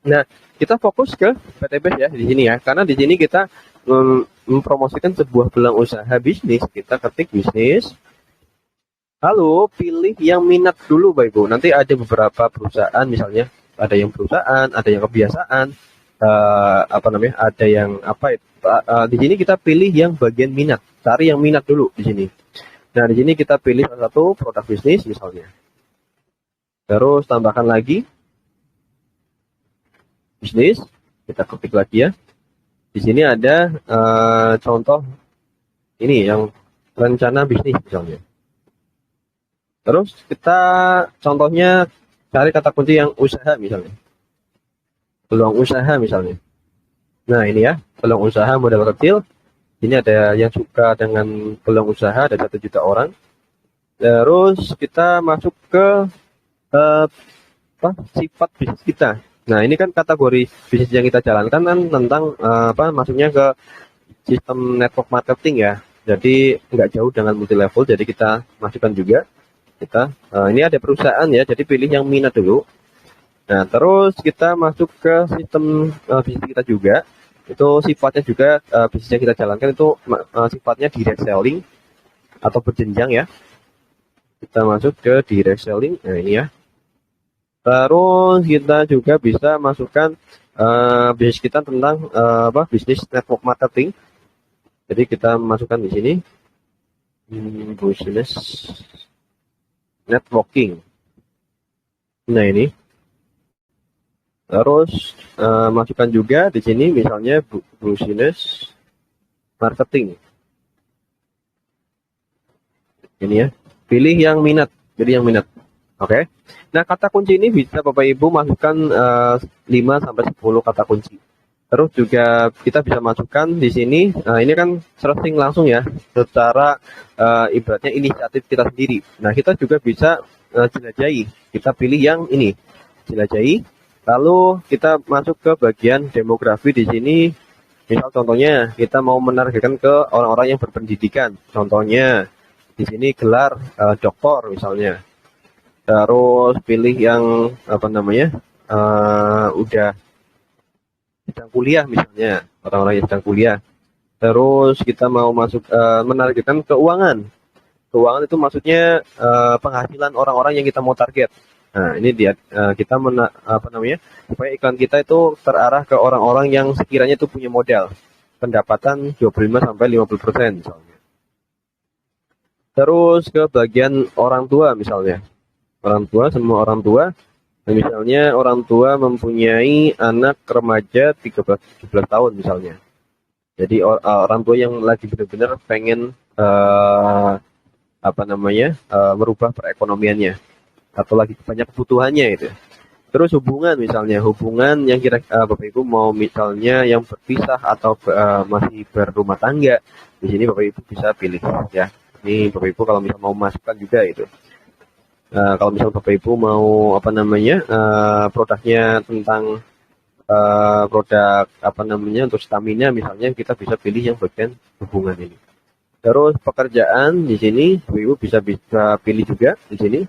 Nah, kita fokus ke PTBase ya di sini ya, karena di sini kita mempromosikan sebuah peluang usaha bisnis. Kita ketik bisnis, lalu pilih yang minat dulu Bapak Ibu. Nanti ada beberapa perusahaan, misalnya ada yang perusahaan, ada yang kebiasaan, ada yang di sini kita pilih yang bagian minat, cari yang minat dulu di sini. Nah, di sini kita pilih salah satu produk bisnis misalnya. Terus tambahkan lagi bisnis, kita ketik lagi ya. Di sini ada contoh ini yang rencana bisnis misalnya. Terus kita contohnya cari kata kunci yang usaha misalnya. Peluang usaha misalnya. Nah, ini ya, peluang usaha modal kecil. Ini ada yang suka dengan peluang usaha, ada 1 juta orang. Terus kita masuk ke sifat bisnis kita. Nah, ini kan kategori bisnis yang kita jalankan kan tentang masuknya ke sistem network marketing ya. Jadi nggak jauh dengan multi level, jadi kita masukkan juga. Ini ada perusahaan ya, jadi pilih yang minat dulu. Nah, terus kita masuk ke sistem bisnis kita juga. Itu sifatnya juga bisnis yang kita jalankan itu sifatnya direct selling atau berjenjang ya. Kita masuk ke direct selling. Nah, ini ya. Terus kita juga bisa masukkan bisnis kita tentang bisnis network marketing. Jadi kita masukkan di sini business networking. Nah, ini. Terus masukkan juga di sini misalnya business marketing. Ini ya. Pilih yang minat. Oke. Nah, kata kunci ini bisa Bapak Ibu masukkan 5 sampai 10 kata kunci. Terus juga kita bisa masukkan di sini, ini kan searching langsung ya, secara ibaratnya inisiatif kita sendiri. Nah, kita juga bisa jelajahi. Kita pilih yang ini, jelajahi. Lalu kita masuk ke bagian demografi di sini. Misal contohnya kita mau menargetkan ke orang-orang yang berpendidikan. Contohnya di sini gelar doktor misalnya. Terus pilih yang apa namanya udah sedang kuliah misalnya, orang-orang yang sedang kuliah. Terus kita mau masuk menargetkan keuangan. Keuangan itu maksudnya penghasilan orang-orang yang kita mau target. Nah, ini dia kita apa namanya? Supaya iklan kita itu terarah ke orang-orang yang sekiranya itu punya modal pendapatan 25 sampai 50% misalnya. Terus ke bagian orang tua misalnya. Orang tua, semua orang tua. Nah, misalnya orang tua mempunyai anak remaja 13-17 tahun misalnya. Jadi orang tua yang lagi benar-benar pengen apa namanya merubah perekonomiannya atau lagi banyak kebutuhannya itu. Terus hubungan misalnya, hubungan yang kira Bapak Ibu mau misalnya yang berpisah atau masih berumah tangga, di sini Bapak Ibu bisa pilih ya. Ini Bapak Ibu kalau misal mau masukkan juga itu. Kalau misal Bapak Ibu mau apa namanya produknya tentang produk apa namanya untuk stamina misalnya, kita bisa pilih yang bagian hubungan ini. Terus pekerjaan di sini Bapak Ibu bisa pilih juga di sini.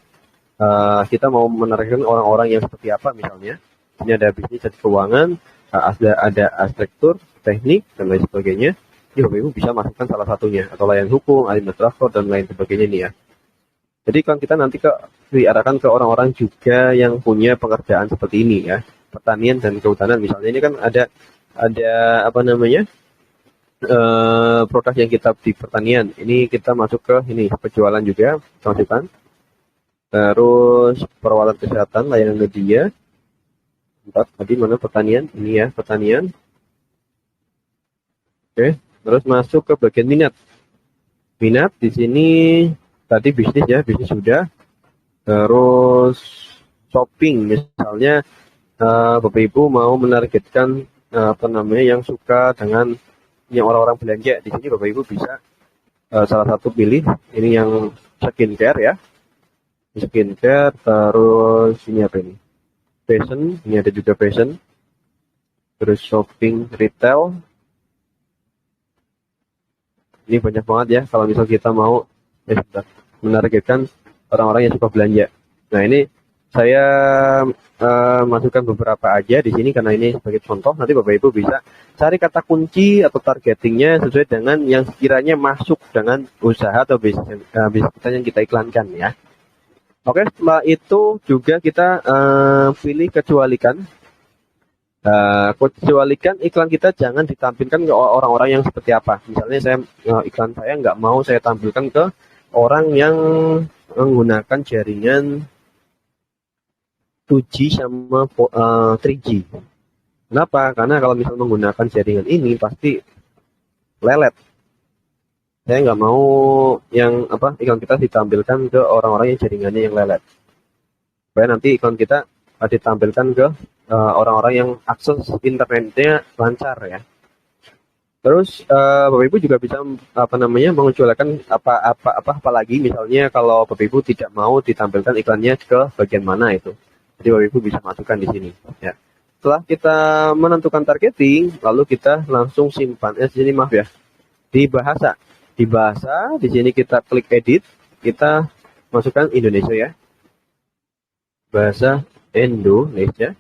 Kita mau menargetkan orang-orang yang seperti apa misalnya. Ini ada bisnis dan keuangan, ada arsitektur, teknik dan lain sebagainya. Jadi Bapak Ibu bisa masukkan salah satunya atau layanan hukum, administrator dan lain sebagainya nih ya. Jadi kan kita nanti diarahkan ke orang-orang juga yang punya pekerjaan seperti ini ya, pertanian dan kehutanan misalnya. Ini kan ada apa namanya produk yang kita di pertanian. Ini kita masuk ke ini penjualan juga masukkan. Terus perawatan kesehatan, layanan media. Bentar, tadi mana pertanian? Ini ya pertanian. Oke, terus masuk ke bagian minat. Minat di sini tadi bisnis ya, bisnis sudah. Terus shopping misalnya Bapak Ibu mau menargetkan apa namanya yang suka dengan yang orang-orang belanja. Di sini Bapak Ibu bisa salah satu pilih ini yang skincare ya. Skincare, terus ini apa ini? Fashion, ini ada juga fashion. Terus shopping retail. Ini banyak banget ya kalau misal kita mau menargetkan orang-orang yang suka belanja. Nah, ini saya masukkan beberapa aja di sini karena ini sebagai contoh. Nanti Bapak Ibu bisa cari kata kunci atau targetingnya sesuai dengan yang sekiranya masuk dengan usaha atau bisnis kita yang kita iklankan ya. Oke, setelah itu juga kita pilih kecualikan. Kecualikan iklan kita jangan ditampilkan ke orang-orang yang seperti apa. Misalnya saya iklan saya nggak mau saya tampilkan ke orang yang menggunakan jaringan 2G sama 3G. Kenapa? Karena kalau misalnya menggunakan jaringan ini pasti lelet. Saya nggak mau yang apa iklan kita ditampilkan ke orang-orang yang jaringannya yang lelet. Supaya nanti iklan kita ditampilkan ke orang-orang yang akses internetnya lancar ya. Terus Bapak Ibu juga bisa apa namanya mengecualikan apa lagi misalnya kalau Bapak Ibu tidak mau ditampilkan iklannya ke bagian mana itu. Jadi Bapak Ibu bisa masukkan di sini ya. Setelah kita menentukan targeting, lalu kita langsung simpan. Di sini maaf ya. Di bahasa, di sini kita klik edit, kita masukkan Indonesia ya. Bahasa Indonesia.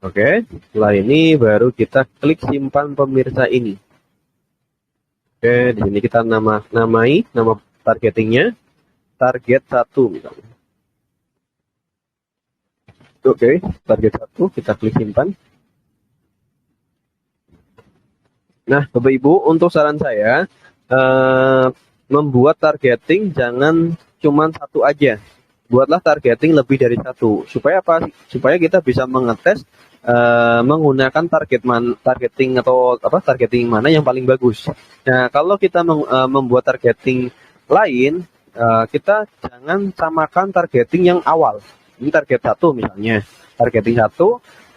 Oke, setelah ini baru kita klik simpan pemirsa ini. Oke, di sini kita namai nama targetingnya target 1 misalnya. Oke, target 1 kita klik simpan. Nah, Bapak Ibu, untuk saran saya membuat targeting jangan cuma satu aja. Buatlah targeting lebih dari satu. Supaya apa? Supaya kita bisa mengetes menggunakan targeting atau targeting mana yang paling bagus. Nah, kalau kita membuat targeting lain, kita jangan samakan targeting yang awal. Ini target 1 misalnya. Targeting 1.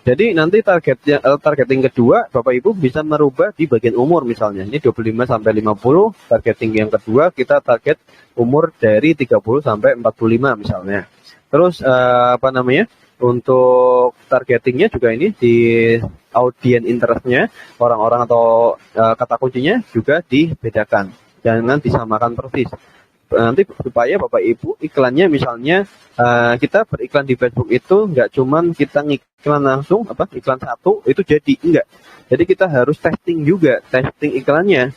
Jadi nanti targeting kedua Bapak Ibu bisa merubah di bagian umur misalnya. Ini 25 sampai 50, targeting yang kedua kita target umur dari 30 sampai 45 misalnya. Terus apa namanya? Untuk targetingnya juga ini di audience interestnya, orang-orang atau kata kuncinya juga dibedakan. Jangan disamakan persis. Nanti supaya Bapak Ibu iklannya misalnya kita beriklan di Facebook itu nggak cuman kita ngiklan langsung iklan satu itu jadi enggak. Jadi kita harus testing juga, testing iklannya.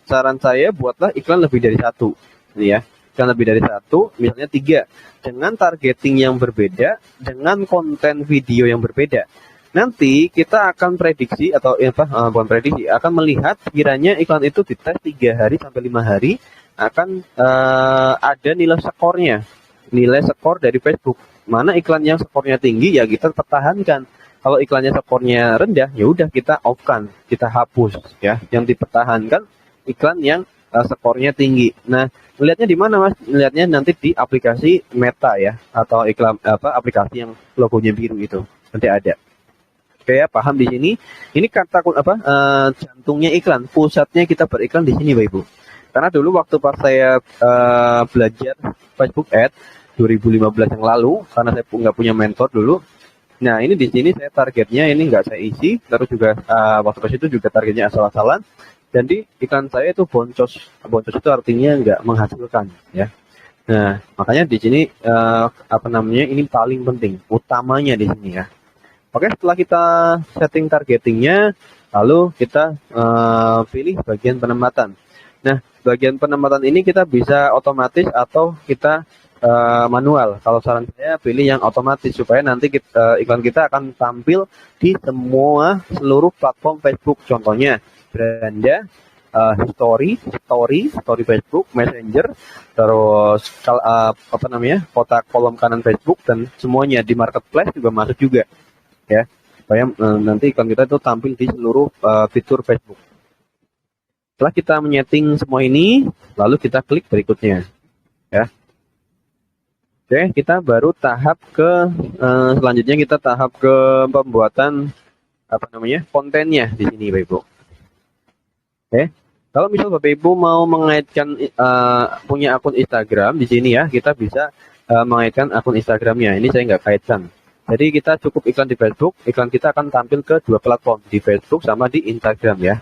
Saran saya buatlah iklan lebih dari satu, ya. Iklan lebih dari satu, misalnya 3, dengan targeting yang berbeda, dengan konten video yang berbeda. Nanti kita akan prediksi atau bukan prediksi, akan melihat kiranya iklan itu dites 3 hari sampai 5 hari akan ada nilai skornya, nilai skor dari Facebook. Mana iklan yang skornya tinggi ya kita pertahankan. Kalau iklannya skornya rendah ya udah kita off-kan, kita hapus ya. Yang dipertahankan iklan yang skornya tinggi. Nah, melihatnya di mana Mas? Melihatnya nanti di aplikasi Meta ya, atau iklan aplikasi yang logonya biru itu. Nanti ada. Oke ya, paham di sini. Ini kata jantungnya iklan, pusatnya kita beriklan di sini, Bapak Ibu. Karena dulu waktu pas saya belajar Facebook Ads 2015 yang lalu, karena saya nggak punya mentor dulu. Nah, ini di sini saya targetnya ini nggak saya isi, terus juga waktu pas itu juga targetnya asal-asalan. Jadi iklan saya itu boncos. Boncos itu artinya nggak menghasilkan, ya. Nah, makanya di sini ini paling penting, utamanya di sini ya. Oke, setelah kita setting targetingnya, lalu kita pilih bagian penempatan. Nah, bagian penempatan ini kita bisa otomatis atau kita manual. Kalau saran saya pilih yang otomatis supaya nanti iklan kita akan tampil di seluruh platform Facebook. Contohnya beranda, story Facebook, Messenger, terus kotak kolom kanan Facebook dan semuanya di marketplace juga masuk juga ya. Supaya nanti iklan kita itu tampil di seluruh fitur Facebook. Setelah kita menyeting semua ini, lalu kita klik berikutnya ya. Oke, kita baru tahap ke selanjutnya kita tahap ke pembuatan kontennya di sini Bapak Ibu. Oke. Kalau misal Bapak Ibu mau mengaitkan punya akun Instagram di sini ya, kita bisa mengaitkan akun Instagramnya. Ini saya nggak kaitkan. Jadi kita cukup iklan di Facebook, iklan kita akan tampil ke 2 platform, di Facebook sama di Instagram ya.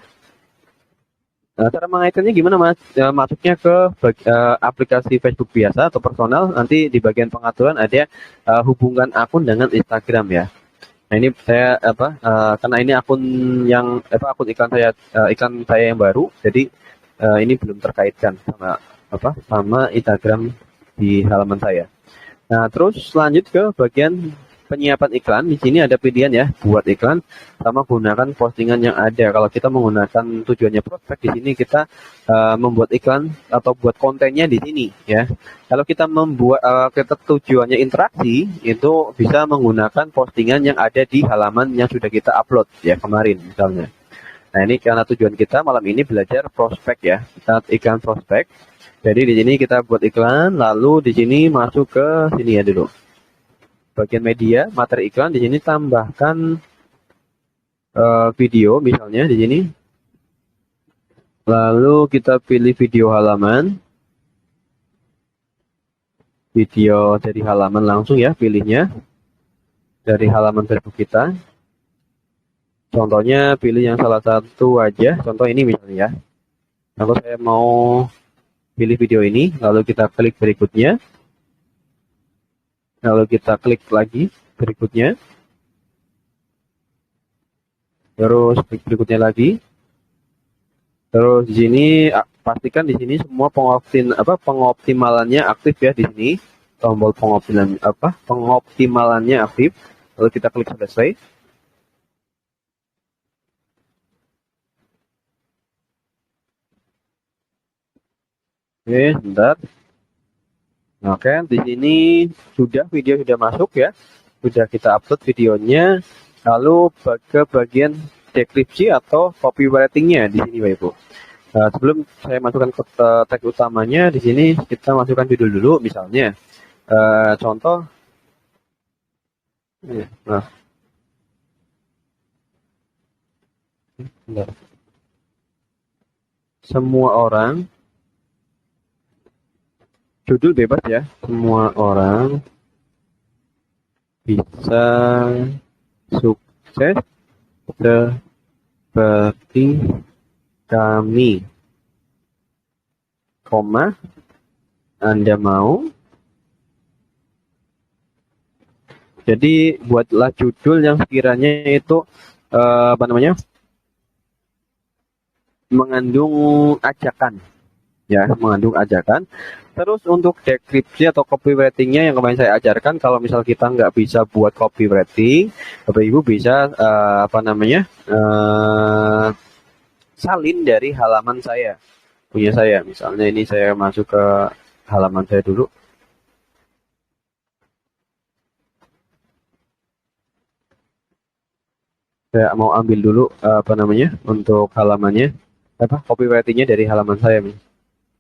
Nah, cara mengaitkannya gimana Mas? Masuknya ke aplikasi Facebook biasa atau personal, nanti di bagian pengaturan ada hubungan akun dengan Instagram ya. Nah, ini saya karena ini akun iklan saya yang baru, jadi ini belum terkaitkan sama Instagram di halaman saya. Nah, terus lanjut ke bagian penyiapan iklan. Di sini ada pilihan ya, buat iklan sama gunakan postingan yang ada. Kalau kita menggunakan tujuannya prospek, di sini kita membuat iklan atau buat kontennya di sini ya. Kalau kita membuat kita tujuannya interaksi, itu bisa menggunakan postingan yang ada di halaman yang sudah kita upload ya kemarin misalnya. Nah, ini karena tujuan kita malam ini belajar prospek ya, kita iklan prospek. Jadi di sini kita buat iklan, lalu di sini masuk ke sini ya dulu. Bagian media, materi iklan di sini tambahkan video misalnya di sini. Lalu kita pilih video halaman. Video dari halaman langsung ya pilihnya. Dari halaman Facebook kita. Contohnya pilih yang salah satu aja. Contoh ini misalnya ya. Kalau saya mau pilih video ini, lalu kita klik berikutnya. Lalu kita klik lagi berikutnya. Terus klik berikutnya lagi. Terus di sini pastikan di sini semua pengoptimalannya aktif ya di sini. Tombol pengoptimalannya aktif. Lalu kita klik selesai. Oke, bentar. Oke, di sini video sudah masuk ya. Sudah kita upload videonya. Lalu ke bagian deskripsi atau copywritingnya di sini Bapak Ibu. Sebelum saya masukkan ke teks utamanya, di sini kita masukkan judul dulu misalnya. Contoh. Nah. Bentar. Semua orang. Judul bebas ya, semua orang bisa sukses seperti kami, koma, Anda mau? Jadi buatlah judul yang sekiranya itu apa namanya, mengandung ajakan, ya, mengandung ajakan. Terus untuk deskripsi atau copywritingnya yang kemarin saya ajarkan, kalau misal kita nggak bisa buat copywriting, Bapak Ibu bisa apa namanya, salin dari halaman saya, punya saya. Misalnya ini saya masuk ke halaman saya dulu. Saya mau ambil dulu apa namanya, untuk halamannya, apa, copywritingnya dari halaman saya.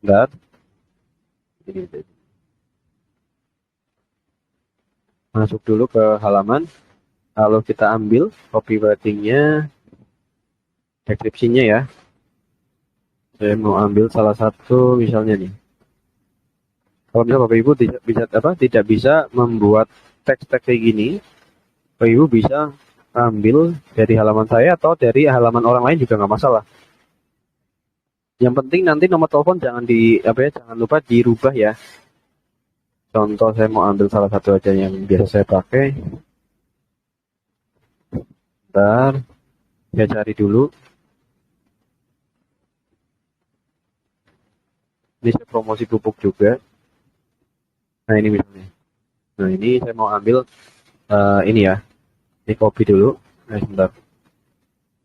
Bentar. Ini, masuk dulu ke halaman, lalu kita ambil copywritingnya, deskripsinya ya. Saya mau ambil salah satu misalnya nih. Kalau misalnya Bapak Ibu tidak bisa membuat teks-teks kayak gini, Bapak Ibu bisa ambil dari halaman saya atau dari halaman orang lain juga nggak masalah. Yang penting nanti nomor telepon jangan jangan lupa dirubah ya. Contoh saya mau ambil salah satu aja yang biasa saya pakai. Bentar, saya cari dulu. Ini saya promosi pupuk juga. Nah ini misalnya. Nah ini saya mau ambil ini ya. Ini copy dulu. Nah sebentar.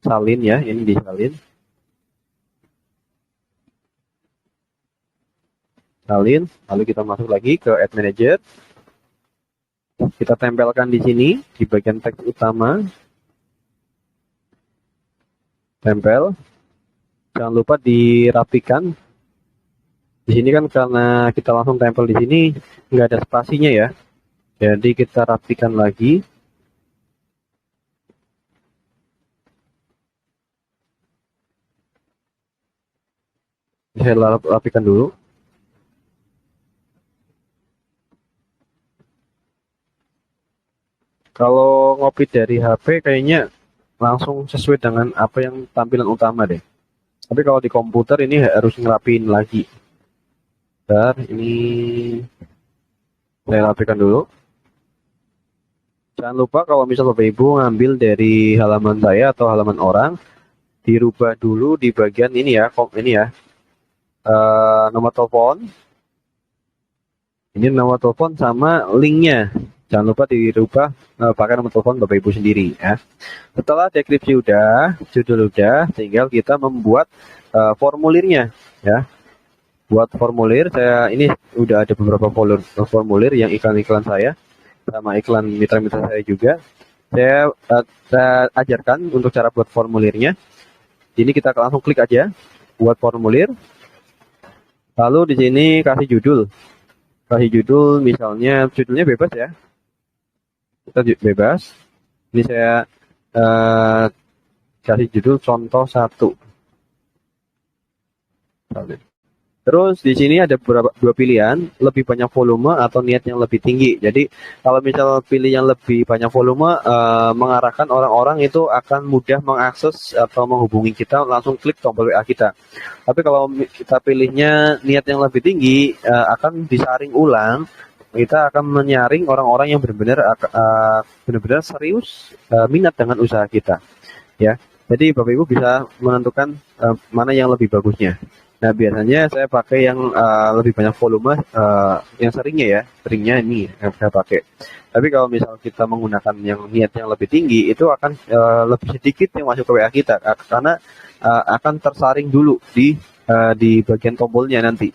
Salin ya, ini disalin. Salin, lalu kita masuk lagi ke Ad Manager. Kita tempelkan di sini di bagian teks utama. Tempel. Jangan lupa dirapikan. Di sini kan karena kita langsung tempel di sini nggak ada spasinya ya. Jadi kita rapikan lagi. Saya rapikan dulu. Kalau ngopi dari HP kayaknya langsung sesuai dengan apa yang tampilan utama deh. Tapi kalau di komputer ini harus ngerapin lagi. Bentar, ini saya rapikan dulu. Jangan lupa kalau misal Bapak Ibu ngambil dari halaman saya atau halaman orang, dirubah dulu di bagian ini ya, ini ya, nomor telepon. Ini nomor telepon sama linknya. Jangan lupa dirubah pakai nomor telepon Bapak Ibu sendiri ya. Setelah deskripsi udah, judul udah, tinggal kita membuat formulirnya ya. Buat formulir, saya ini udah ada beberapa formulir yang iklan-iklan saya sama iklan mitra-mitra saya juga. Saya ajarkan untuk cara buat formulirnya. Ini kita langsung klik aja buat formulir. Lalu di sini kasih judul. Kasih judul, misalnya judulnya bebas ya. Kita bebas. Ini saya kasih judul contoh 1. Terus di sini ada dua pilihan, lebih banyak volume atau niat yang lebih tinggi. Jadi kalau misal pilih yang lebih banyak volume, mengarahkan orang-orang itu akan mudah mengakses atau menghubungi kita, langsung klik tombol WA kita. Tapi kalau kita pilihnya niat yang lebih tinggi, akan disaring ulang. Kita akan menyaring orang-orang yang benar-benar serius minat dengan usaha kita. Ya, jadi Bapak Ibu bisa menentukan mana yang lebih bagusnya. Nah, biasanya saya pakai yang lebih banyak volume, yang seringnya ini yang saya pakai. Tapi kalau misal kita menggunakan yang niat yang lebih tinggi, itu akan lebih sedikit yang masuk ke WA kita, karena akan tersaring dulu di bagian tombolnya nanti.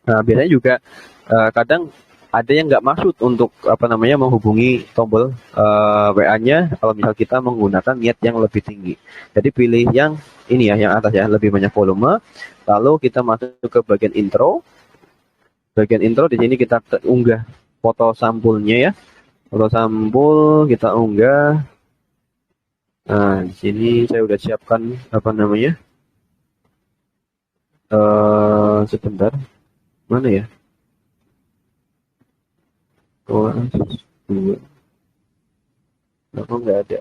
Nah, biasanya juga kadang ada yang nggak maksud untuk menghubungi tombol WA-nya kalau misal kita menggunakan niat yang lebih tinggi. Jadi pilih yang ini ya, yang atas ya, lebih banyak volume. Lalu kita masuk ke bagian intro. Bagian intro di sini kita unggah foto sampulnya ya. Foto sampul kita unggah. Nah, di sini saya udah siapkan sebentar. Mana ya? 2. Kok nggak ada?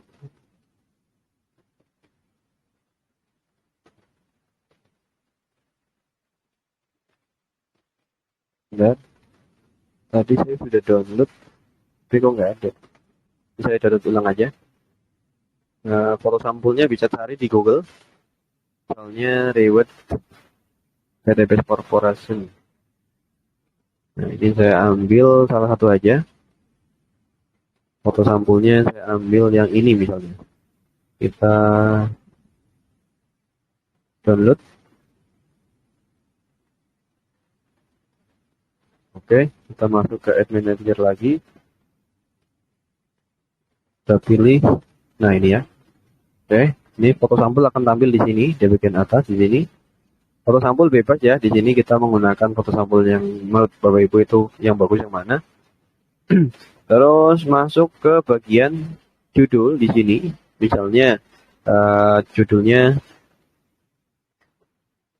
Nggak. Tadi saya sudah download, tapi kok nggak ada. Saya download ulang aja. Nah, foto sampulnya bisa cari di Google. Soalnya Reward Database Corporation. Nah, ini saya ambil salah satu aja. Foto sampulnya saya ambil yang ini misalnya. Kita download. Oke, kita masuk ke Add Manager lagi. Kita pilih. Nah, ini ya. Oke, ini foto sampul akan tampil di sini, di bagian atas di sini. Foto sampul bebas ya. Di sini kita menggunakan foto sampul yang menurut Bapak Ibu itu yang bagus yang mana. Terus masuk ke bagian judul di sini. Misalnya judulnya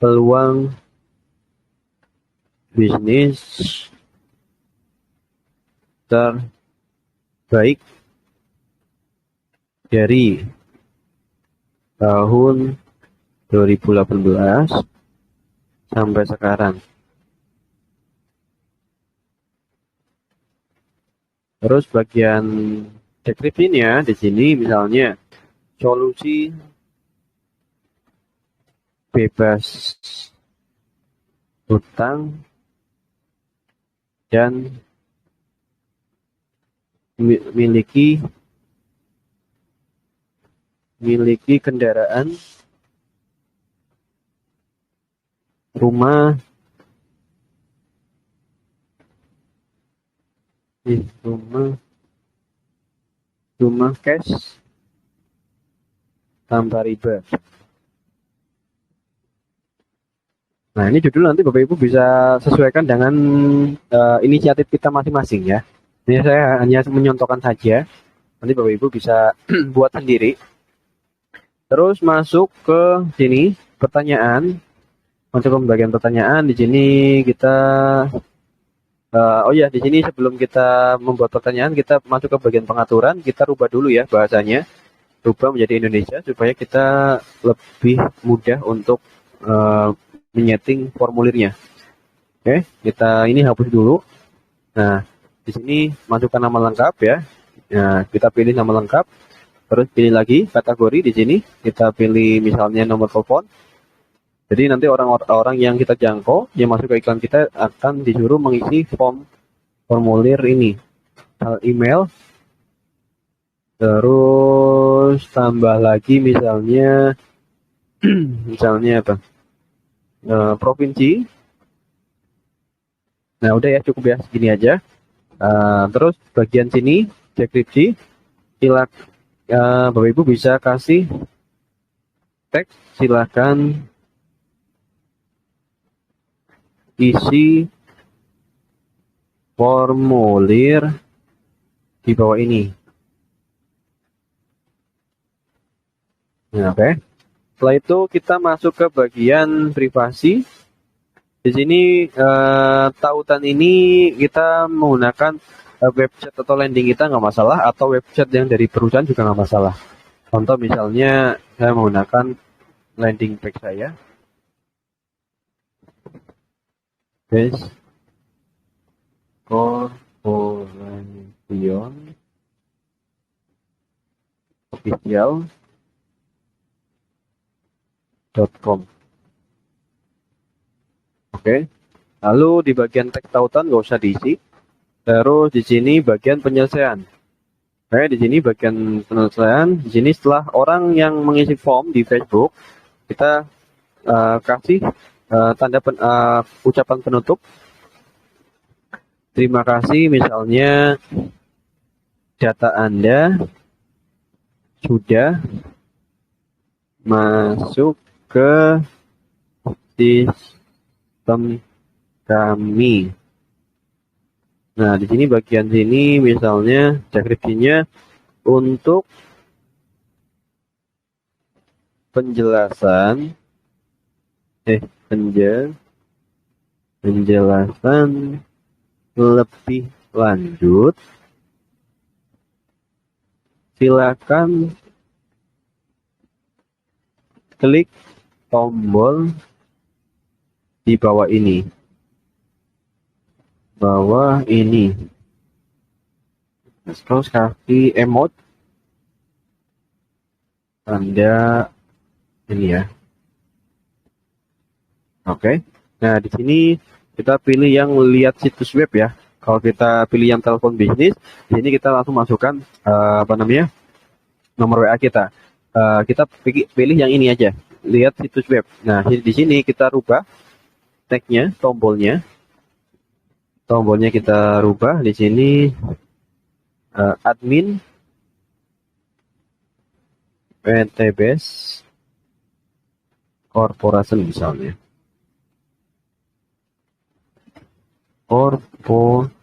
peluang bisnis terbaik dari tahun 2018 sampai sekarang. Terus bagian deskripsinya di sini misalnya solusi bebas hutang dan miliki kendaraan, rumah cash tanpa riba. Nah, ini judul nanti Bapak Ibu bisa sesuaikan dengan inisiatif kita masing-masing ya. Ini saya hanya menyontohkan saja. Nanti Bapak Ibu bisa buat sendiri. Terus masuk ke sini pertanyaan. Masuk ke bagian pertanyaan di sini kita oh ya, di sini sebelum kita membuat pertanyaan kita masuk ke bagian pengaturan, kita rubah dulu ya bahasanya. Rubah menjadi Indonesia supaya kita lebih mudah untuk menyeting formulirnya. Oke, kita ini hapus dulu. Nah, di sini masukkan nama lengkap ya. Nah, kita pilih nama lengkap. Terus pilih lagi kategori di sini. Kita pilih misalnya nomor telepon. Jadi nanti orang-orang yang kita jangkau, yang masuk ke iklan kita akan disuruh mengisi formulir ini. Email. Terus tambah lagi misalnya misalnya apa? Provinsi. Nah, udah ya, cukup ya segini aja. Terus bagian sini deskripsi, Bapak Ibu bisa kasih teks, silakan isi formulir di bawah ini. Nah, oke. Setelah itu kita masuk ke bagian privasi. Di sini tautan ini kita menggunakan website atau landing kita nggak masalah, atau website yang dari perusahaan juga nggak masalah. Contoh misalnya saya menggunakan landing page saya. Base Corporation Official.com. Oke. Lalu di bagian teks tautan nggak usah diisi. Terus di sini bagian penyelesaian. Oke, di sini bagian penyelesaian. Di sini setelah orang yang mengisi form di Facebook, kita kasih tanda ucapan penutup. Terima kasih, misalnya data Anda sudah masuk ke sistem kami. Nah, di sini bagian sini misalnya deskripsinya untuk penjelasan lebih lanjut silakan klik tombol di bawah ini. Terus kasih emote tanda ini ya. Oke. Nah, di sini kita pilih yang lihat situs web ya. Kalau kita pilih yang telepon bisnis, di sini kita langsung masukkan nomor WA kita. Kita pilih yang ini aja, lihat situs web. Nah, di sini kita rubah tagnya, tombolnya kita rubah di sini admin PTBS Corporation misalnya. Corporation.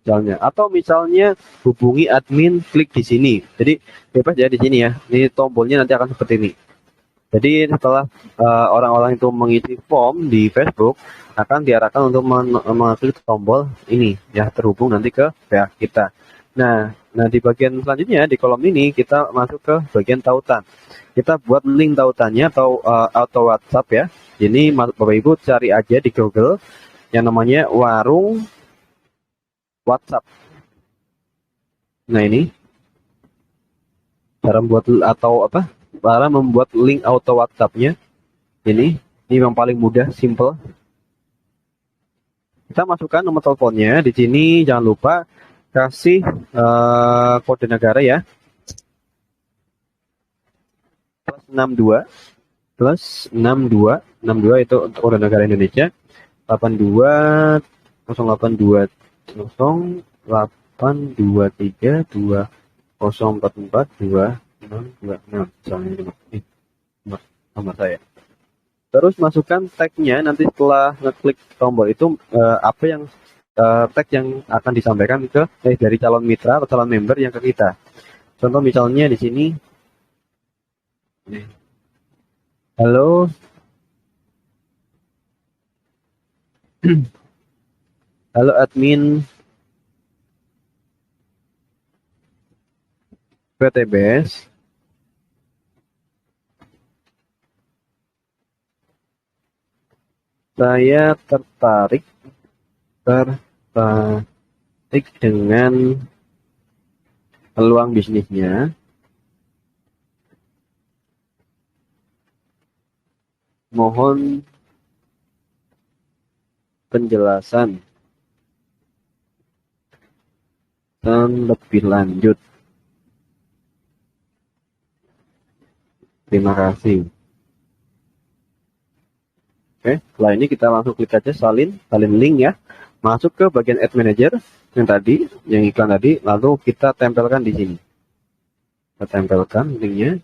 Misalnya, atau misalnya hubungi admin, klik di sini. Jadi bebas ya di sini ya. Ini tombolnya nanti akan seperti ini. Jadi setelah orang-orang itu mengisi form di Facebook, akan diarahkan untuk mengklik tombol ini ya, terhubung nanti ke pihak kita. Nah, di bagian selanjutnya di kolom ini kita masuk ke bagian tautan. Kita buat link tautannya atau auto WhatsApp ya. Ini Bapak Ibu cari aja di Google yang namanya warung WhatsApp. Nah, ini cara membuat link auto WhatsApp-nya. Ini yang paling mudah, simple. Kita masukkan nomor teleponnya di sini, jangan lupa kasih kode negara ya. +62 itu untuk kode negara Indonesia. 82 0820 0823 2044 2626 misalnya ini nomor saya. Terus masukkan tagnya, nanti setelah ngeklik tombol itu apa yang tag yang akan disampaikan ke dari calon mitra atau calon member yang ke kita. Contoh misalnya di sini, halo, halo admin PTBS, saya tertarik dengan peluang bisnisnya. Mohon penjelasan dan lebih lanjut. Terima kasih. Oke, setelah ini kita langsung klik aja salin link ya. Masuk ke bagian Ad Manager yang iklan tadi, lalu kita tempelkan di sini. Kita tempelkan linknya.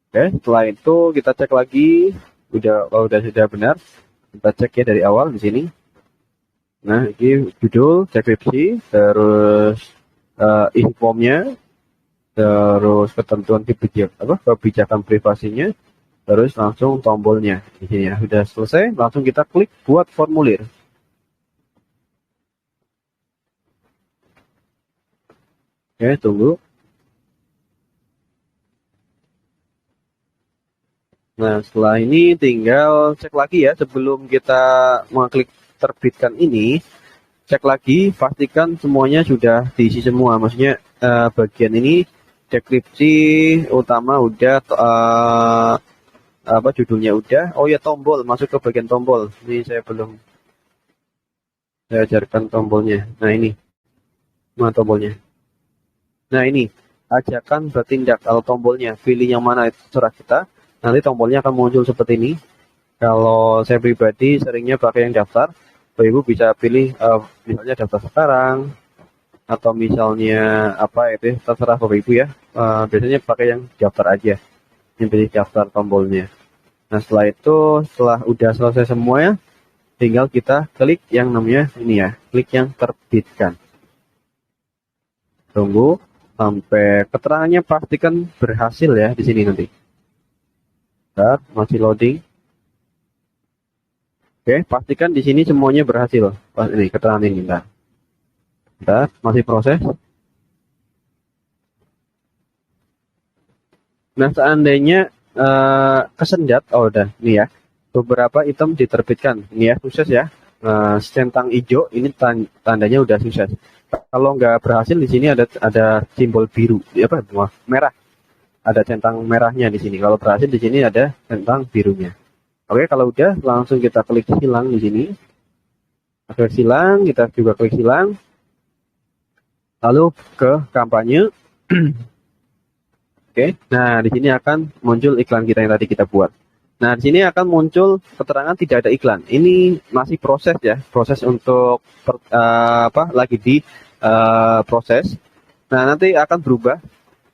Oke, setelah itu kita cek lagi, sudah benar. Kita cek ya dari awal di sini. Nah, ini judul, deskripsi, terus isi formnya, terus ketentuan kebijakan privasinya, terus langsung tombolnya di sini ya. Sudah selesai, langsung kita klik buat formulir. Oke, tunggu. Nah, setelah ini tinggal cek lagi ya, sebelum kita mengklik terbitkan ini, cek lagi, pastikan semuanya sudah diisi semua. Maksudnya bagian ini deskripsi utama udah, judulnya udah. Oh ya, tombol, masuk ke bagian tombol. Ini saya ajarkan tombolnya. Nah, ini mana tombolnya? Nah, ini ajakan bertindak. Kalau tombolnya pilih yang mana, itu terserah kita. Nanti tombolnya akan muncul seperti ini. Kalau saya pribadi seringnya pakai yang daftar. Bapak Ibu bisa pilih misalnya daftar sekarang, atau misalnya terserah Bapak Ibu ya. Biasanya pakai yang daftar aja. Yang pilih daftar tombolnya. Nah, setelah udah selesai semuanya, tinggal kita klik yang namanya ini ya, klik yang terbitkan. Tunggu sampai keterangannya pastikan berhasil ya di sini nanti. Bentar, masih loading. Oke, pastikan di sini semuanya berhasil. Ini keterangan ini, bentar, masih proses. Nah, seandainya kesendat, oh udah, ini ya, beberapa item diterbitkan, ini ya, sukses ya. Centang hijau ini tandanya udah sukses. Kalau nggak berhasil di sini ada simbol biru, apa? Merah. Ada centang merahnya di sini. Kalau berhasil di sini ada centang birunya. Oke, kalau udah langsung kita klik silang di sini. Klik silang, kita juga klik silang. Lalu ke kampanye. Oke, nah di sini akan muncul iklan kita yang tadi kita buat. Nah, di sini akan muncul keterangan tidak ada iklan. Ini masih proses ya, proses untuk lagi di proses. Nah, nanti akan berubah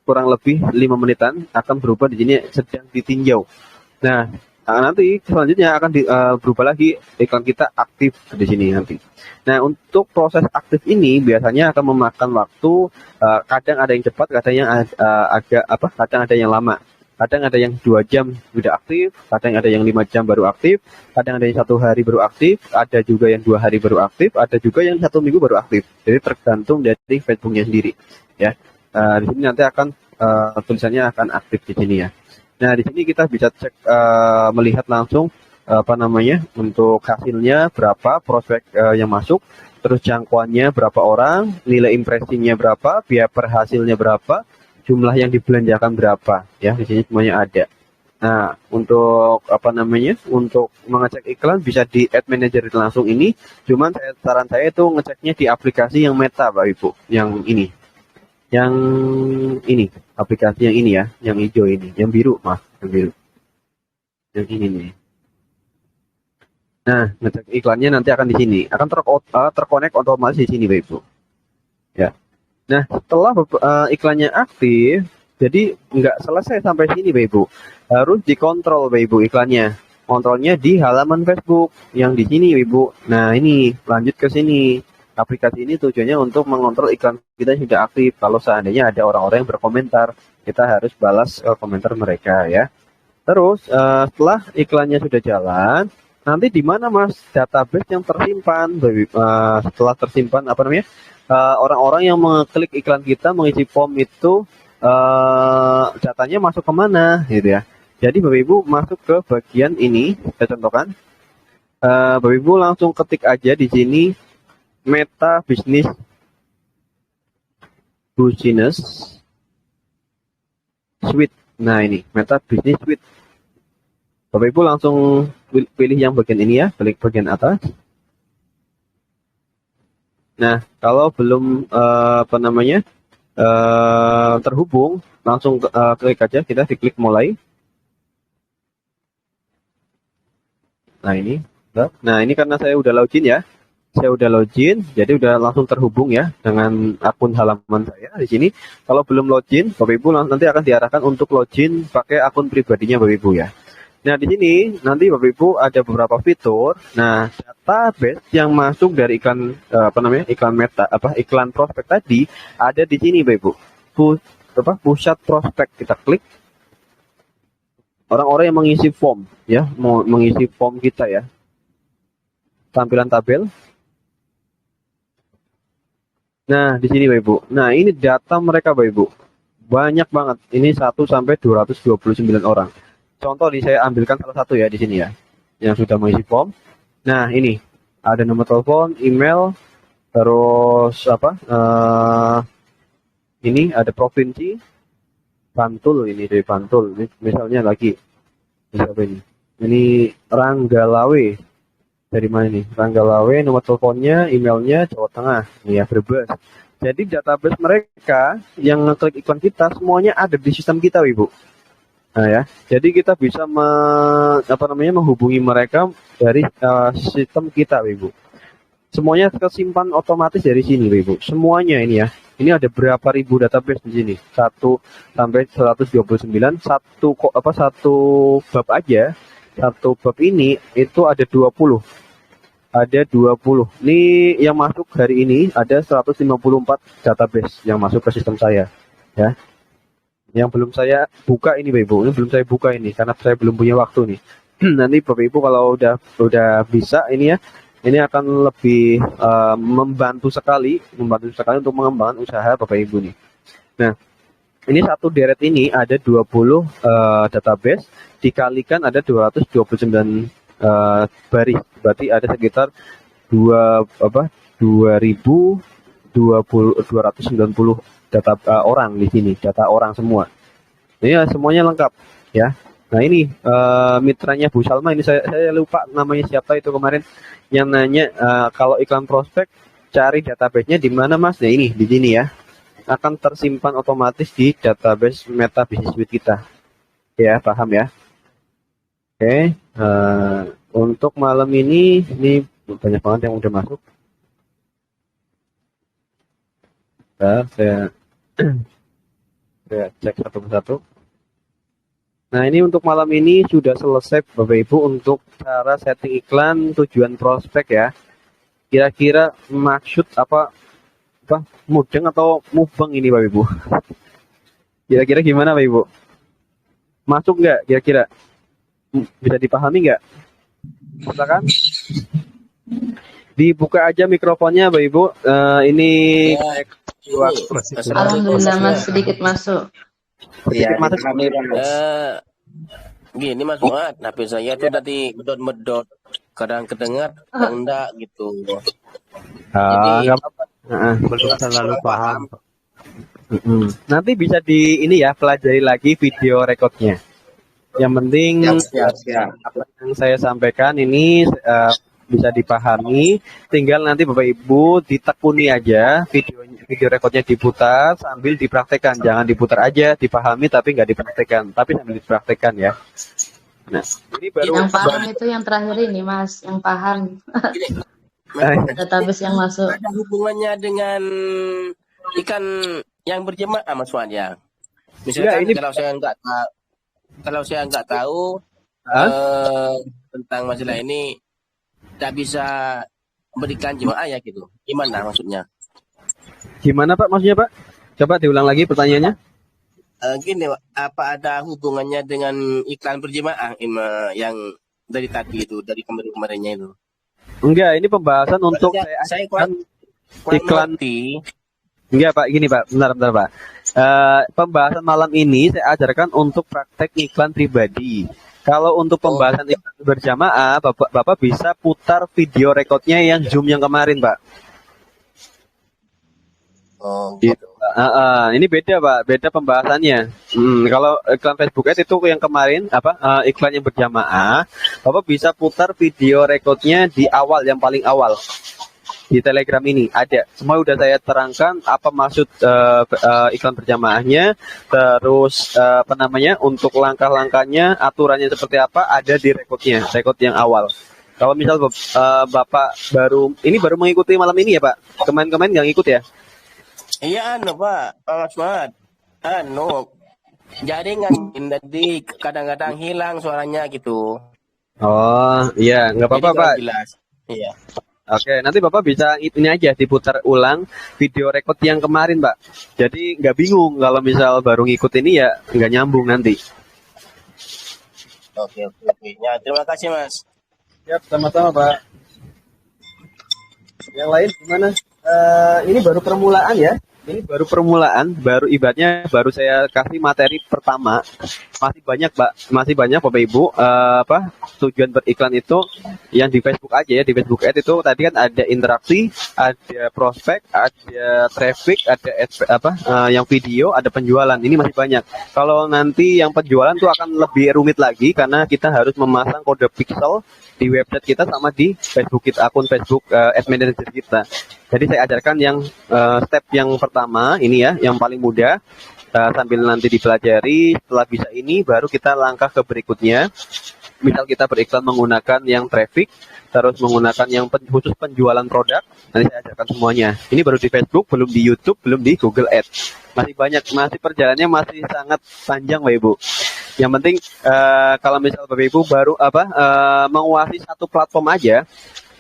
kurang lebih 5 menitan akan berubah di sini sedang ditinjau. Nah, nanti selanjutnya akan berubah lagi iklan kita aktif di sini nanti. Nah, untuk proses aktif ini biasanya akan memakan waktu, kadang ada yang cepat, kadang yang kadang ada yang lama. Kadang ada yang 2 jam sudah aktif, kadang ada yang 5 jam baru aktif, kadang ada yang 1 hari baru aktif, ada juga yang 2 hari baru aktif, ada juga yang 1 minggu baru aktif. Jadi tergantung dari Facebooknya sendiri, ya. Di sini nanti akan tulisannya akan aktif di sini ya. Nah, di sini kita bisa cek melihat langsung untuk hasilnya berapa, prospek yang masuk, terus jangkauannya berapa orang, nilai impresinya berapa, biaya per hasilnya berapa, jumlah yang dibelanjakan berapa, ya di sini semuanya ada. Nah, untuk untuk mengecek iklan bisa di Ad Manager langsung ini. Cuman saran saya itu ngeceknya di aplikasi yang Meta, Bapak Ibu, yang ini, aplikasi yang ini ya, yang hijau ini, yang biru, yang biru, yang ini nih. Nah, ngecek iklannya nanti akan di sini, akan terkonek otomatis di sini, Bapak Ibu. Ya. Nah, setelah iklannya aktif, jadi nggak selesai sampai sini, Bapak Ibu. Harus dikontrol, Bapak Ibu, iklannya. Kontrolnya di halaman Facebook yang di sini, Bapak Ibu. Nah, ini lanjut ke sini. Aplikasi ini tujuannya untuk mengontrol iklan kita yang sudah aktif. Kalau seandainya ada orang-orang yang berkomentar, kita harus balas komentar mereka ya. Terus setelah iklannya sudah jalan, nanti di mana Mas database yang tersimpan? Setelah tersimpan orang-orang yang mengklik iklan kita mengisi form itu datanya masuk kemana gitu ya. Jadi Bapak Ibu masuk ke bagian ini, saya contohkan. Bapak Ibu langsung ketik aja di sini Meta Business Suite. Nah, ini Meta Business Suite. Bapak Ibu langsung pilih yang bagian ini ya, klik bagian atas. Nah, kalau belum terhubung, langsung klik aja, kita diklik mulai. Nah, ini karena saya udah login ya. Jadi udah langsung terhubung ya dengan akun halaman saya di sini. Kalau belum login, Bapak Ibu nanti akan diarahkan untuk login pakai akun pribadinya Bapak Ibu ya. Nah, di sini nanti Bapak Ibu ada beberapa fitur. Nah, database yang masuk dari iklan iklan prospek tadi ada di sini Bapak Ibu. Pusat prospek, kita klik. Orang-orang yang mengisi form ya, mau mengisi form kita ya. Tampilan tabel. Nah, di sini Bapak Ibu. Nah, ini data mereka Bapak Ibu. Banyak banget. Ini 1 sampai 229 orang. Contoh saya ambilkan salah satu ya di sini ya, yang sudah mengisi form. Nah, ini ada nomor telepon, email, terus ini ada provinsi, Bantul, ini dari Bantul. Ini misalnya lagi, ini Ranggalawe. Dari mana nih? Ranggalawe, nomor teleponnya, emailnya Jawa Tengah, nih ya, Brebes. Jadi database mereka yang ngeklik iklan kita semuanya ada di sistem kita, Ibu. Nah ya, jadi kita bisa menghubungi mereka dari sistem kita, Ibu. Semuanya kesimpan otomatis dari sini, Ibu. Semuanya ini ya. Ini ada berapa ribu database di sini? 1 sampai 129, satu bab aja. Satu bab ini itu ada 20. Ada 20. Ini yang masuk hari ini ada 154 database yang masuk ke sistem saya, ya. Yang belum saya buka ini Bapak Ibu, ini belum saya buka ini karena saya belum punya waktu nih. Nanti Bapak Ibu kalau udah bisa ini ya, ini akan lebih membantu sekali untuk mengembangkan usaha Bapak Ibu nih. Nah, ini satu deret ini ada 20 database dikalikan ada 229 baris. Berarti ada sekitar 290 data orang di sini, data orang semua. Ini ya semuanya lengkap ya. Nah ini mitranya Bu Salma, ini saya lupa namanya siapa itu kemarin yang nanya kalau iklan prospek cari database-nya di mana Mas? Nah ini di sini ya, akan tersimpan otomatis di database Meta Business Suite kita. Ya paham ya? Oke, untuk malam ini banyak banget yang udah masuk. Bentar, saya cek satu persatu. Nah ini untuk malam ini sudah selesai Bapak Ibu untuk cara setting iklan tujuan prospek ya. Kira-kira maksud apa mudeng atau mubeng ini Bapak Ibu? Kira-kira gimana Bapak Ibu? Masuk nggak kira-kira? Bisa dipahami nggak? Silakan. Dibuka aja mikrofonnya Bapak Ibu. Ini Alhamdulillah Mas sedikit masuk. sedikit masuk. Gini Mas Fuad, HP saya tuh tadi medot-medot, kadang kedengar, kadang enggak gitu. Nggak apa-apa. Belum terlalu paham. Nanti bisa di ini ya, pelajari lagi video rekodnya. Yang penting apa yang saya sampaikan ini bisa dipahami. Tinggal nanti Bapak Ibu ditekuni aja, video rekodnya diputar sambil dipraktekkan. Jangan diputar aja, dipahami tapi nggak dipraktekkan, tapi sambil dipraktekkan ya. Nah, ini baru Yang paham itu yang terakhir ini Mas, yang paham. Database yang masuk. Ada hubungannya dengan ikan yang berjemaah Mas Fuad ya. Misalkan ini kalau saya nggak tahu tentang masalah ini, tidak bisa berikan jemaah ya gitu. Gimana maksudnya? Gimana Pak maksudnya Pak? Coba diulang lagi pertanyaannya. Gini, apa ada hubungannya dengan iklan berjemaah yang dari tadi itu, dari kemarin-kemarinnya itu? Enggak, ini pembahasan untuk saya kurang iklan. mengerti. Enggak Pak, gini Pak, bentar Pak. Pembahasan malam ini saya ajarkan untuk praktek iklan pribadi. Kalau untuk pembahasan iklan berjamaah, Bapak bisa putar video rekodnya yang Zoom yang kemarin Pak. Oh, gitu. Ini beda Pak, beda pembahasannya. Kalau iklan Facebook Ads itu yang kemarin iklan yang berjamaah, Bapak bisa putar video rekodnya di awal, yang paling awal. Di Telegram ini ada, semua udah saya terangkan apa maksud iklan berjamaahnya, terus untuk langkah-langkahnya, aturannya seperti apa, ada di rekodnya, rekod yang awal. Kalau misal Bapak baru mengikuti malam ini ya Pak, kemarin-kemarin nggak ngikut ya? Iya Pak Mas Fuad. Jaringan tadi kadang-kadang hilang suaranya gitu. Oh iya, nggak apa-apa Pak. Jelas. Iya. Oke, nanti Bapak bisa ini aja diputar ulang video record yang kemarin, Pak. Jadi nggak bingung kalau misal baru ngikut ini ya nggak nyambung nanti. Oke. Ya, terima kasih Mas. Siap, sama-sama Pak. Yang lain gimana? Ini baru permulaan ya. Ini baru permulaan, baru saya kasih materi pertama. Masih banyak Bapak Ibu tujuan beriklan itu yang di Facebook aja ya, di Facebook Ads itu tadi kan ada interaksi, ada prospek, ada traffic, ada yang video, ada penjualan. Ini masih banyak. Kalau nanti yang penjualan tuh akan lebih rumit lagi karena kita harus memasang kode pixel di website kita sama di Facebook kita, akun Facebook Ads Manager kita. Jadi saya ajarkan yang step yang pertama ini ya, yang paling mudah, sambil nanti dipelajari. Setelah bisa ini baru kita langkah ke berikutnya. Misal kita beriklan menggunakan yang traffic, terus menggunakan yang khusus penjualan produk. Nanti saya ajarkan semuanya. Ini baru di Facebook, belum di YouTube, belum di Google Ads. Masih banyak, perjalanannya masih sangat panjang Bapak Ibu. Yang penting kalau misal Bapak Ibu baru menguasai satu platform aja,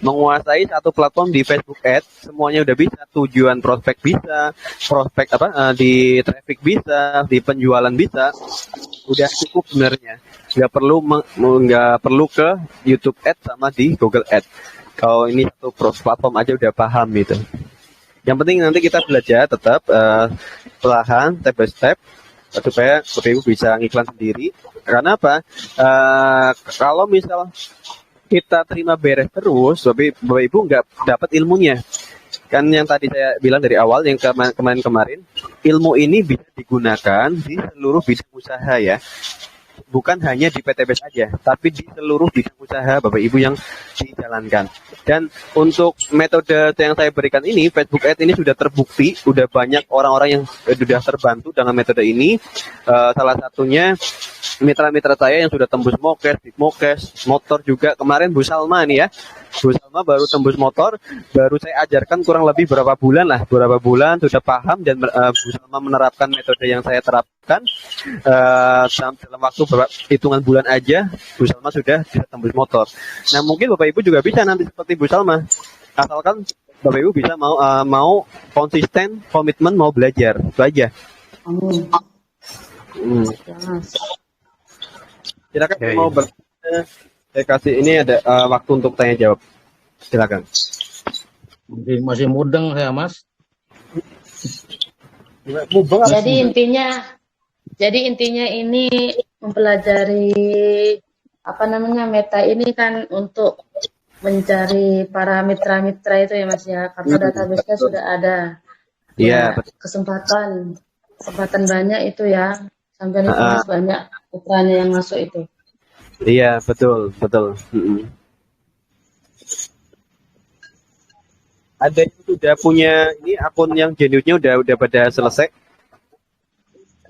menguasai satu platform di Facebook Ads, semuanya udah bisa, tujuan prospek bisa, di traffic bisa, di penjualan bisa, udah cukup sebenarnya. Nggak perlu ke YouTube Ads sama di Google Ads. Kalau ini satu platform aja udah paham gitu. Yang penting nanti kita belajar tetap perlahan, step by step, supaya Bapak Ibu bisa ngiklan sendiri. Karena apa? Kalau misal kita terima beres terus, Bapak Ibu nggak dapat ilmunya. Kan yang tadi saya bilang dari awal, yang kemarin-kemarin, ilmu ini bisa digunakan di seluruh bidang usaha ya. Bukan hanya di PTB saja, tapi di seluruh bidang usaha Bapak Ibu yang dijalankan. Dan untuk metode yang saya berikan ini, Facebook Ads ini sudah terbukti, sudah banyak orang-orang yang sudah terbantu dengan metode ini. Salah satunya mitra-mitra saya yang sudah tembus Mokes, motor juga. Kemarin Bu Salma nih ya, Bu Salma baru tembus motor, baru saya ajarkan kurang lebih berapa bulan sudah paham, dan Bu Salma menerapkan metode yang saya terapkan. Dalam waktu hitungan bulan aja Bu Salma sudah bisa tembus motor. Nah mungkin Bapak Ibu juga bisa nanti seperti Bu Salma, asalkan Bapak Ibu bisa mau konsisten, komitmen, mau belajar, itu aja. Silakan mau bertanya, saya kasih ini ada waktu untuk tanya jawab. Silakan. Masih mudeng saya, Mas. Jadi intinya ini mempelajari meta ini kan untuk mencari para mitra-mitra itu ya Mas ya, karena database-nya sudah ada. Iya. Kesempatan banyak itu ya, sampai Mas banyak mitranya yang masuk itu. Iya, betul. Ada yang sudah punya ini akun yang jeniusnya udah pada selesai?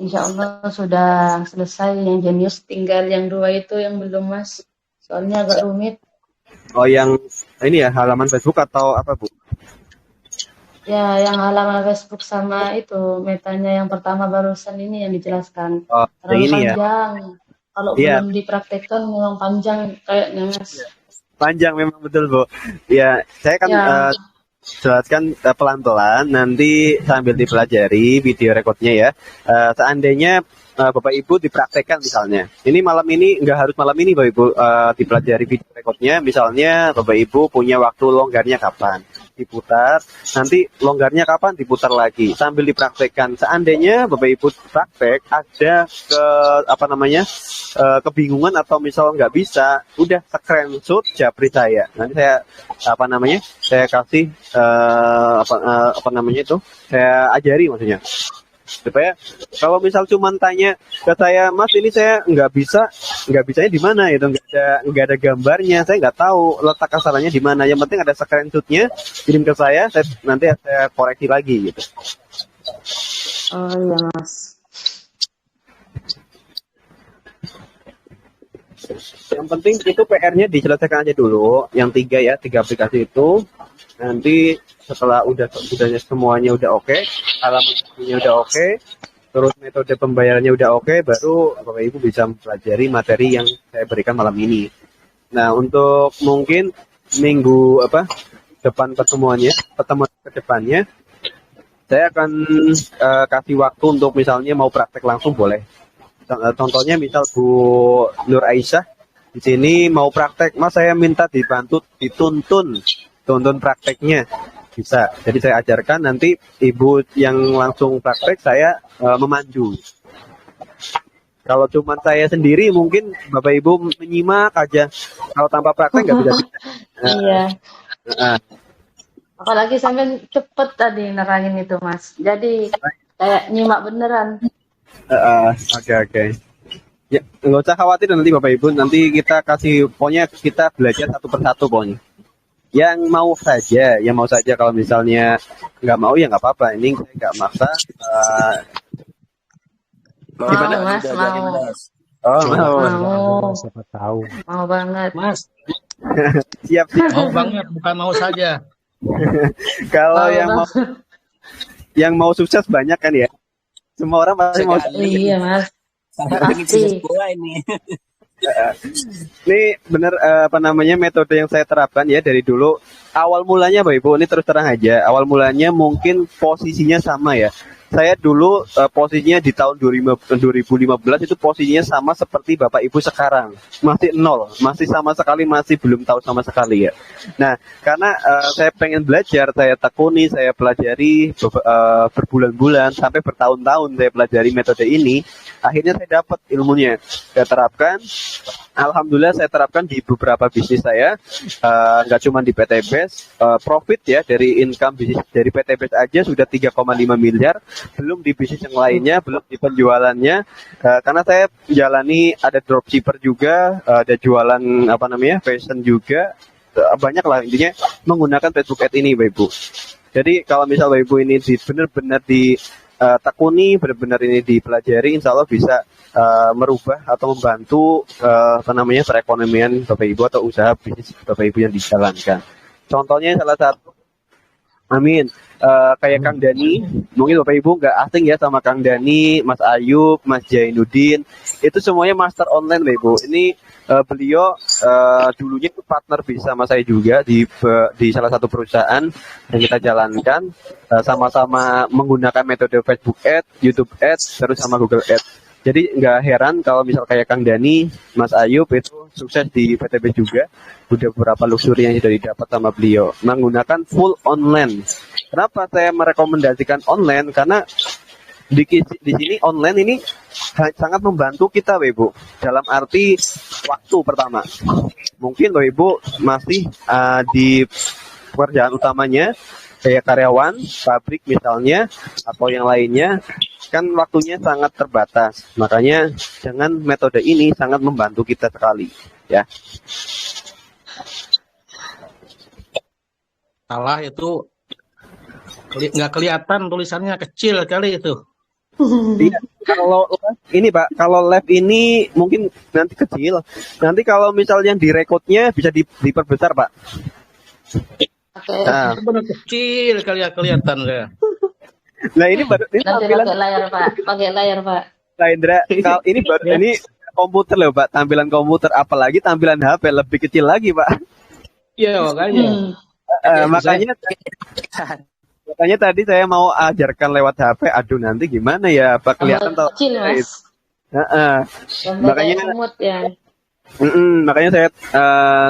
Insya Allah sudah selesai yang jenius, tinggal yang 2 itu yang belum Mas, soalnya agak rumit. Oh, yang ini ya, halaman Facebook atau apa Bu? Ya, yang halaman Facebook sama itu metanya yang pertama barusan ini yang dijelaskan. Oh, terlalu ini panjang ya. Kalau belum dipraktekkan memang panjang kayaknya Mas. Panjang memang, betul Bu. Ya, saya kan jelaskan pelan-pelan, nanti sambil dipelajari video rekodnya ya. Seandainya Bapak Ibu dipraktekkan misalnya, ini malam ini, nggak harus malam ini Bapak Ibu dipelajari video rekodnya. Misalnya Bapak Ibu punya waktu longgarnya kapan, diputar, nanti longgarnya kapan diputar lagi sambil dipraktekkan. Seandainya Bapak Ibu praktek ada kebingungan atau misal nggak bisa, udah screenshot japri saya, nanti saya kasih saya ajari maksudnya, supaya kalau misal cuma tanya ke saya, Mas ini saya nggak bisanya di mana itu, nggak ada gambarnya, saya nggak tahu letak kasarannya di mana. Yang penting ada screenshotnya, kirim ke saya, nanti saya koreksi lagi gitu. Oh iya Mas. Yang penting itu PR-nya diselesaikan aja dulu, yang 3 aplikasi itu. Nanti setelah udah semuanya udah oke, halamannya udah oke, terus metode pembayarannya udah oke, baru Bapak Ibu bisa mempelajari materi yang saya berikan malam ini. Nah, untuk mungkin minggu pertemuan ke depannya, saya akan kasih waktu untuk misalnya mau praktek langsung boleh. Contohnya misal Bu Nur Aisyah di sini mau praktek, Mas saya minta dibantu dituntun prakteknya, bisa. Jadi saya ajarkan, nanti Ibu yang langsung praktek, saya memandu. Kalau cuma saya sendiri mungkin Bapak Ibu menyimak aja, kalau tanpa praktek nggak bisa. Iya. Apalagi sampai cepet tadi nerangin itu Mas, jadi kayak nyimak beneran. Oke. Ya, nggak usah khawatir nanti Bapak Ibu, nanti kita kasih, pokoknya kita belajar satu persatu pokoknya. Yang mau saja, kalau misalnya nggak mau ya nggak apa-apa, ini saya nggak maksa. Gimana Mas? Mau. Siapa tahu. Mau banget Mas. Siap. Mau banget, bukan mau saja. Kalau yang mau sukses banyak kan ya. Semua orang pasti mau. Iya Mas. Pasti. Ini. Ini benar apa namanya metode yang saya terapkan ya dari dulu. Awal mulanya Bapak Ibu, ini terus terang aja. Awal mulanya mungkin posisinya sama ya. Saya dulu posisinya di tahun 2015 itu posisinya sama seperti Bapak Ibu sekarang. Masih nol, masih sama sekali, masih belum tahu sama sekali ya. Nah, karena saya pengen belajar, saya tekuni, saya pelajari berbulan-bulan sampai bertahun-tahun saya pelajari metode ini. Akhirnya saya dapat ilmunya, saya terapkan. Alhamdulillah saya terapkan di beberapa bisnis saya, nggak cuma di PTBest, profit ya dari income bisnis dari PTBest aja sudah 3,5 miliar, belum di bisnis yang lainnya, belum di penjualannya, karena saya jalani ada dropshipper juga, ada jualan apa namanya fashion juga, banyak lah intinya menggunakan Facebook Ads ini Bapak Ibu. Jadi kalau misal Bapak Ibu ini benar-benar tekuni, benar-benar ini dipelajari, insya Allah bisa merubah atau membantu apa namanya perekonomian Bapak Ibu atau usaha bisnis Bapak Ibu yang dijalankan. Contohnya salah satu, amin, kayak Kang Dani, mungkin Bapak Ibu nggak asing ya sama Kang Dani, Mas Ayub, Mas Jainuddin, itu semuanya master online Bapak Ibu. Ini beliau dulunya itu partner bisa sama saya juga di salah satu perusahaan yang kita jalankan, sama-sama menggunakan metode Facebook Ads, YouTube Ads, terus sama Google Ads. Jadi nggak heran kalau misal kayak Kang Dani, Mas Ayub itu sukses di PTB juga. Udah beberapa luxury yang sudah didapat sama beliau menggunakan full online. Kenapa saya merekomendasikan online? Karena di sini online ini sangat membantu kita, Bapak Ibu. Dalam arti waktu pertama. Mungkin Bapak Ibu masih di pekerjaan utamanya kayak karyawan, pabrik misalnya, atau yang lainnya, kan waktunya sangat terbatas. Makanya dengan metode ini sangat membantu kita sekali, ya. Salah itu nggak kelihatan tulisannya kecil kali itu. Iya, kalau ini Pak, kalau live ini mungkin nanti kecil. Nanti kalau misalnya direkodnya bisa diperbesar Pak. Oke. Benar kecil kelihatan saya. Nah ini baru ini Nanti tampilan pakai layar Pak, pakai layar Pak. Pak Indra. Kalau ini baru ini komputer loh Pak, tampilan komputer, apalagi tampilan HP lebih kecil lagi Pak. Iya makanya. Makanya tadi saya mau ajarkan lewat HP. Aduh nanti gimana ya Pak, kelihatan tahu. Kecil Mas. Makanya umut ya. Makanya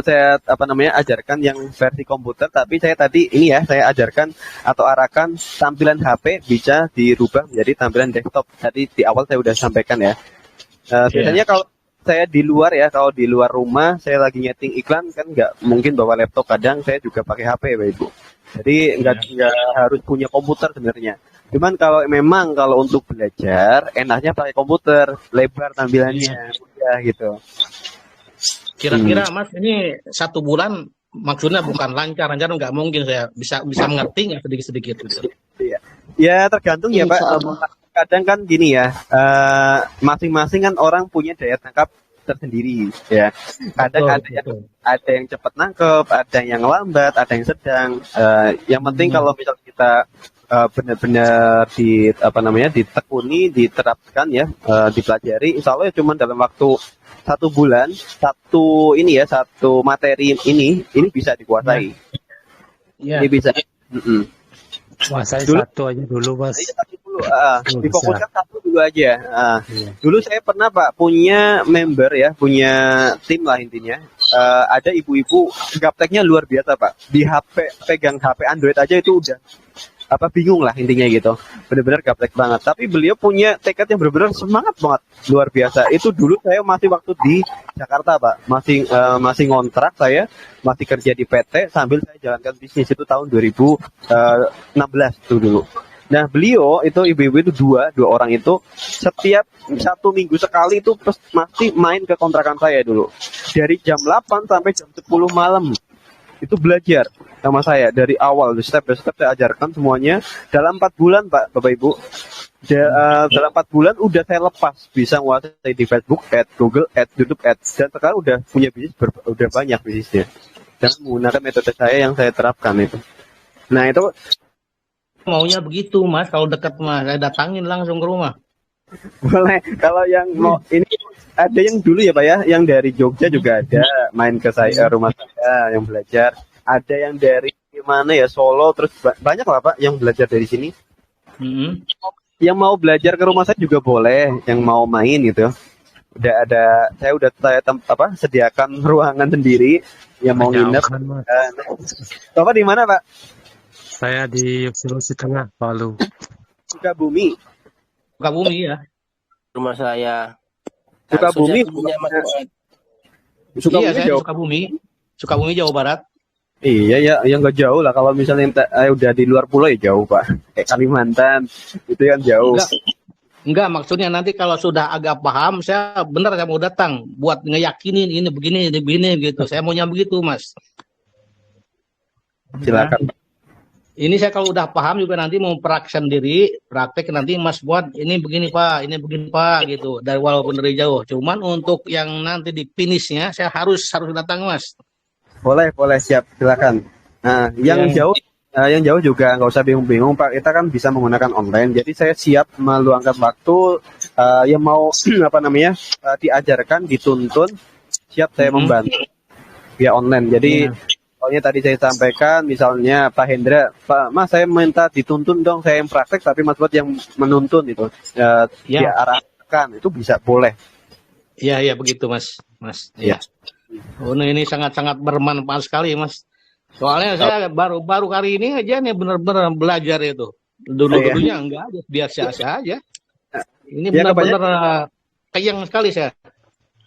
saya apa namanya ajarkan yang versi komputer, tapi saya tadi ini ya saya ajarkan atau arahkan tampilan HP bisa dirubah menjadi tampilan desktop. Tadi di awal saya udah sampaikan ya. Biasanya kalau saya di luar ya, kalau di luar rumah saya lagi nyeting iklan kan nggak mungkin bawa laptop, kadang saya juga pakai HP Bapak Ibu. Jadi nggak harus punya komputer sebenarnya. Cuman kalau untuk belajar enaknya pakai komputer, lebar tampilannya, mudah gitu. Kira-kira Mas ini 1 bulan maksudnya bukan lancar nggak mungkin saya bisa mengerti nggak sedikit-sedikit gitu. Iya. Ya tergantung ya Pak. Kadang kan gini ya, masing-masing kan orang punya daya tangkap tersendiri ya. Kadang ada yang cepat nangkep, ada yang lambat, ada yang sedang. Yang penting kalau misal kita benar-benar ditekuni, diterapkan ya, dipelajari, insya Allah ya cuma dalam waktu 1 bulan, satu materi ini bisa dikuasai. Ya. Ini bisa. Kuasai satu aja dulu Mas. Difokuskan satu dulu aja. Dulu saya pernah Pak punya member ya, punya tim lah intinya. Ada ibu-ibu gapteknya luar biasa Pak. Di HP, pegang HP Android aja itu udah bingung lah intinya gitu, benar-benar gaptek banget. Tapi beliau punya tekad yang benar-benar semangat banget, luar biasa. Itu dulu saya masih waktu di Jakarta Pak, masih ngontrak, saya masih kerja di PT sambil saya jalankan bisnis. Itu tahun 2016 itu dulu. Nah beliau itu ibu-ibu itu dua orang itu setiap 1 minggu sekali itu masih main ke kontrakan saya dulu, dari jam 8 sampai jam 10 malam itu belajar sama saya dari awal, step by step saya ajarkan semuanya dalam 4 bulan Pak, Bapak Ibu. Dalam 4 bulan udah saya lepas bisa menguasai di Facebook Ads, Google Ads, YouTube Ads, dan sekarang udah punya bisnis udah banyak bisnisnya dan menggunakan metode saya yang saya terapkan itu. Nah itu maunya begitu Mas, kalau dekat Mas saya datangin langsung ke rumah. Boleh. Kalau yang mau ini ada yang dulu ya Pak ya, yang dari Jogja juga ada main ke saya rumah saya yang belajar. Ada yang dari mana ya Solo, terus banyak lah Pak yang belajar dari sini. Yang mau belajar ke rumah saya juga boleh, yang mau main gitu. Saya udah sediakan ruangan sendiri yang mau nginep. Bapak di mana Pak? Saya di Sulawesi Tengah, Palu. Sukabumi. Sukabumi ya. Rumah saya. Sukabumi. Iya, saya di Sukabumi. Sukabumi Jawa Barat. Iya ya, yang nggak jauh lah. Kalau misalnya udah di luar pulau ya jauh Pak. Kayak Kalimantan, itu kan jauh. Enggak, maksudnya nanti kalau sudah agak paham, saya mau datang buat ngeyakinin ini begini gitu. Saya maunya begitu, Mas. Silakan. Ini saya kalau udah paham juga nanti mau praktek nanti Mas buat ini begini Pak gitu. Dari walaupun dari jauh. Cuman untuk yang nanti di finishnya saya harus datang Mas. Boleh siap, silakan. Nah, yang jauh juga nggak usah bingung-bingung Pak. Kita kan bisa menggunakan online. Jadi saya siap meluangkan waktu yang mau diajarkan, dituntun, siap saya membantu via online. Jadi soalnya tadi saya sampaikan, misalnya Pak Hendra, Pak Mas saya minta dituntun dong, saya yang praktek, tapi Mas buat yang menuntun itu, diarahkan, itu bisa, boleh. Iya begitu Mas. Iya. Oh, ini sangat-sangat bermanfaat sekali Mas. Soalnya saya baru kali ini aja nih benar-benar belajar itu. Dulunya enggak aja, biasa aja. Ini benar-benar kayang sekali saya.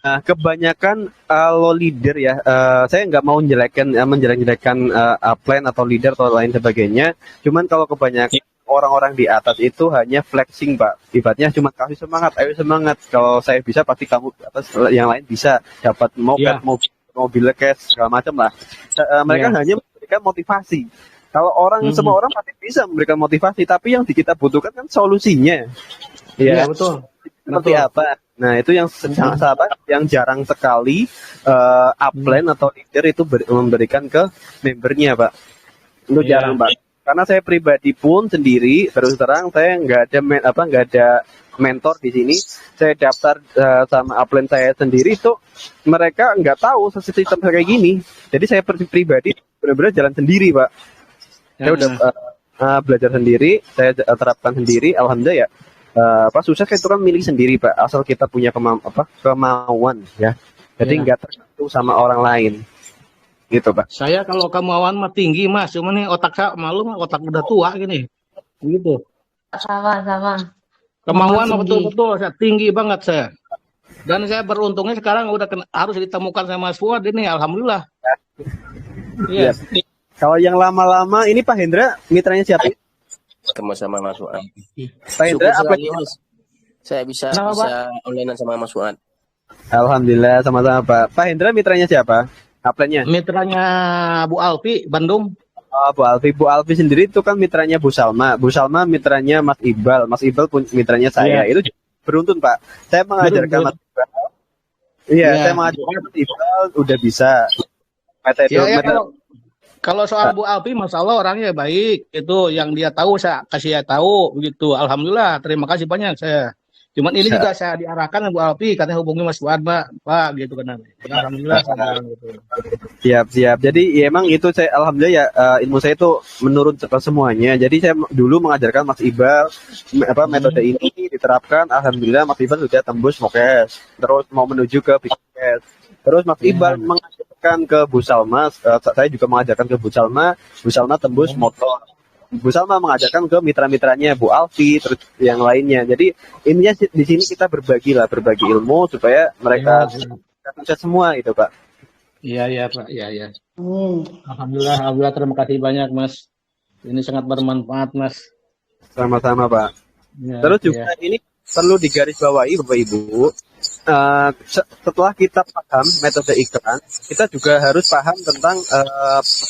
Kebanyakan lo leader ya, saya nggak mau menjelek-jelekan upline atau leader atau lain sebagainya. Cuman kalau kebanyakan orang-orang di atas itu hanya flexing Pak, ibaratnya cuma kasih semangat, ayo semangat. Kalau saya bisa pasti kamu atas yang lain bisa dapat mobil cash segala macam lah. Mereka hanya memberikan motivasi. Kalau semua orang pasti bisa memberikan motivasi, tapi yang kita butuhkan kan solusinya. Iya betul. Seperti apa? Nah itu yang yang jarang sekali upline atau leader itu memberikan ke membernya Pak. Itu jarang Pak. Karena saya pribadi pun sendiri terus terang saya nggak ada mentor di sini. Saya daftar sama upline saya sendiri itu mereka nggak tahu sistem kayak gini. Jadi saya pribadi benar-benar jalan sendiri Pak. Saya udah belajar sendiri, saya terapkan sendiri. Alhamdulillah ya. Sukses itu kan milik sendiri Pak, asal kita punya kemauan ya. Jadi nggak tergantung sama orang lain gitu Pak. Saya kalau kemauan mah tinggi Mas, cuma nih otak saya malu mah otak udah tua gini gitu. Sama Kemauan mah betul-betul saya tinggi banget saya. Dan saya beruntungnya sekarang udah harus ditemukan sama Mas Fuad ini, alhamdulillah. Iya. Kalau yang lama-lama ini Pak Hendra mitranya siapa? Sama Mas Fuad. Pak Hendra apa? Saya bisa online sama Mas Fuad. Alhamdulillah sama-sama Pak. Pak Hendra mitranya siapa? Upline-nya? Mitranya Bu Alfi Bandung. Oh, Bu Alfi sendiri itu kan mitranya Bu Salma. Bu Salma mitranya Mas Iqbal. Mas Iqbal pun mitranya saya. Itu beruntun Pak. Saya mengajarkan Mas Iqbal. Iya, saya mengajarkan Mas Iqbal udah bisa. Kalau soal Bu Alfi, Masya Allah orangnya baik. Itu yang dia tahu saya kasih tahu begitu. Alhamdulillah, terima kasih banyak saya. Cuman ini juga saya diarahkan Bu Alfi, katanya hubungi Mas Fuad Pak gitu kan. Alhamdulillah gitu. Siap. Jadi ya emang itu saya alhamdulillah ya ilmu saya itu menurun semuanya. Jadi saya dulu mengajarkan Mas Iqbal metode ini diterapkan. Alhamdulillah Mas Iqbal sudah tembus Mokes. Terus mau menuju ke Bikes. Terus Mas Iqbal mengajarkan ke Bu Salma. Saya juga mengajarkan ke Bu Salma tembus motor. Bu Salma mengajarkan ke mitra-mitranya Bu Alfi, terus yang lainnya. Jadi intinya di sini kita berbagi ilmu supaya mereka sukses semua itu Pak. Iya Pak, iya. Alhamdulillah terima kasih banyak Mas. Ini sangat bermanfaat Mas. Sama-sama Pak. Terus juga ini perlu digarisbawahi Bapak Ibu. Setelah kita paham metode iklan, kita juga harus paham tentang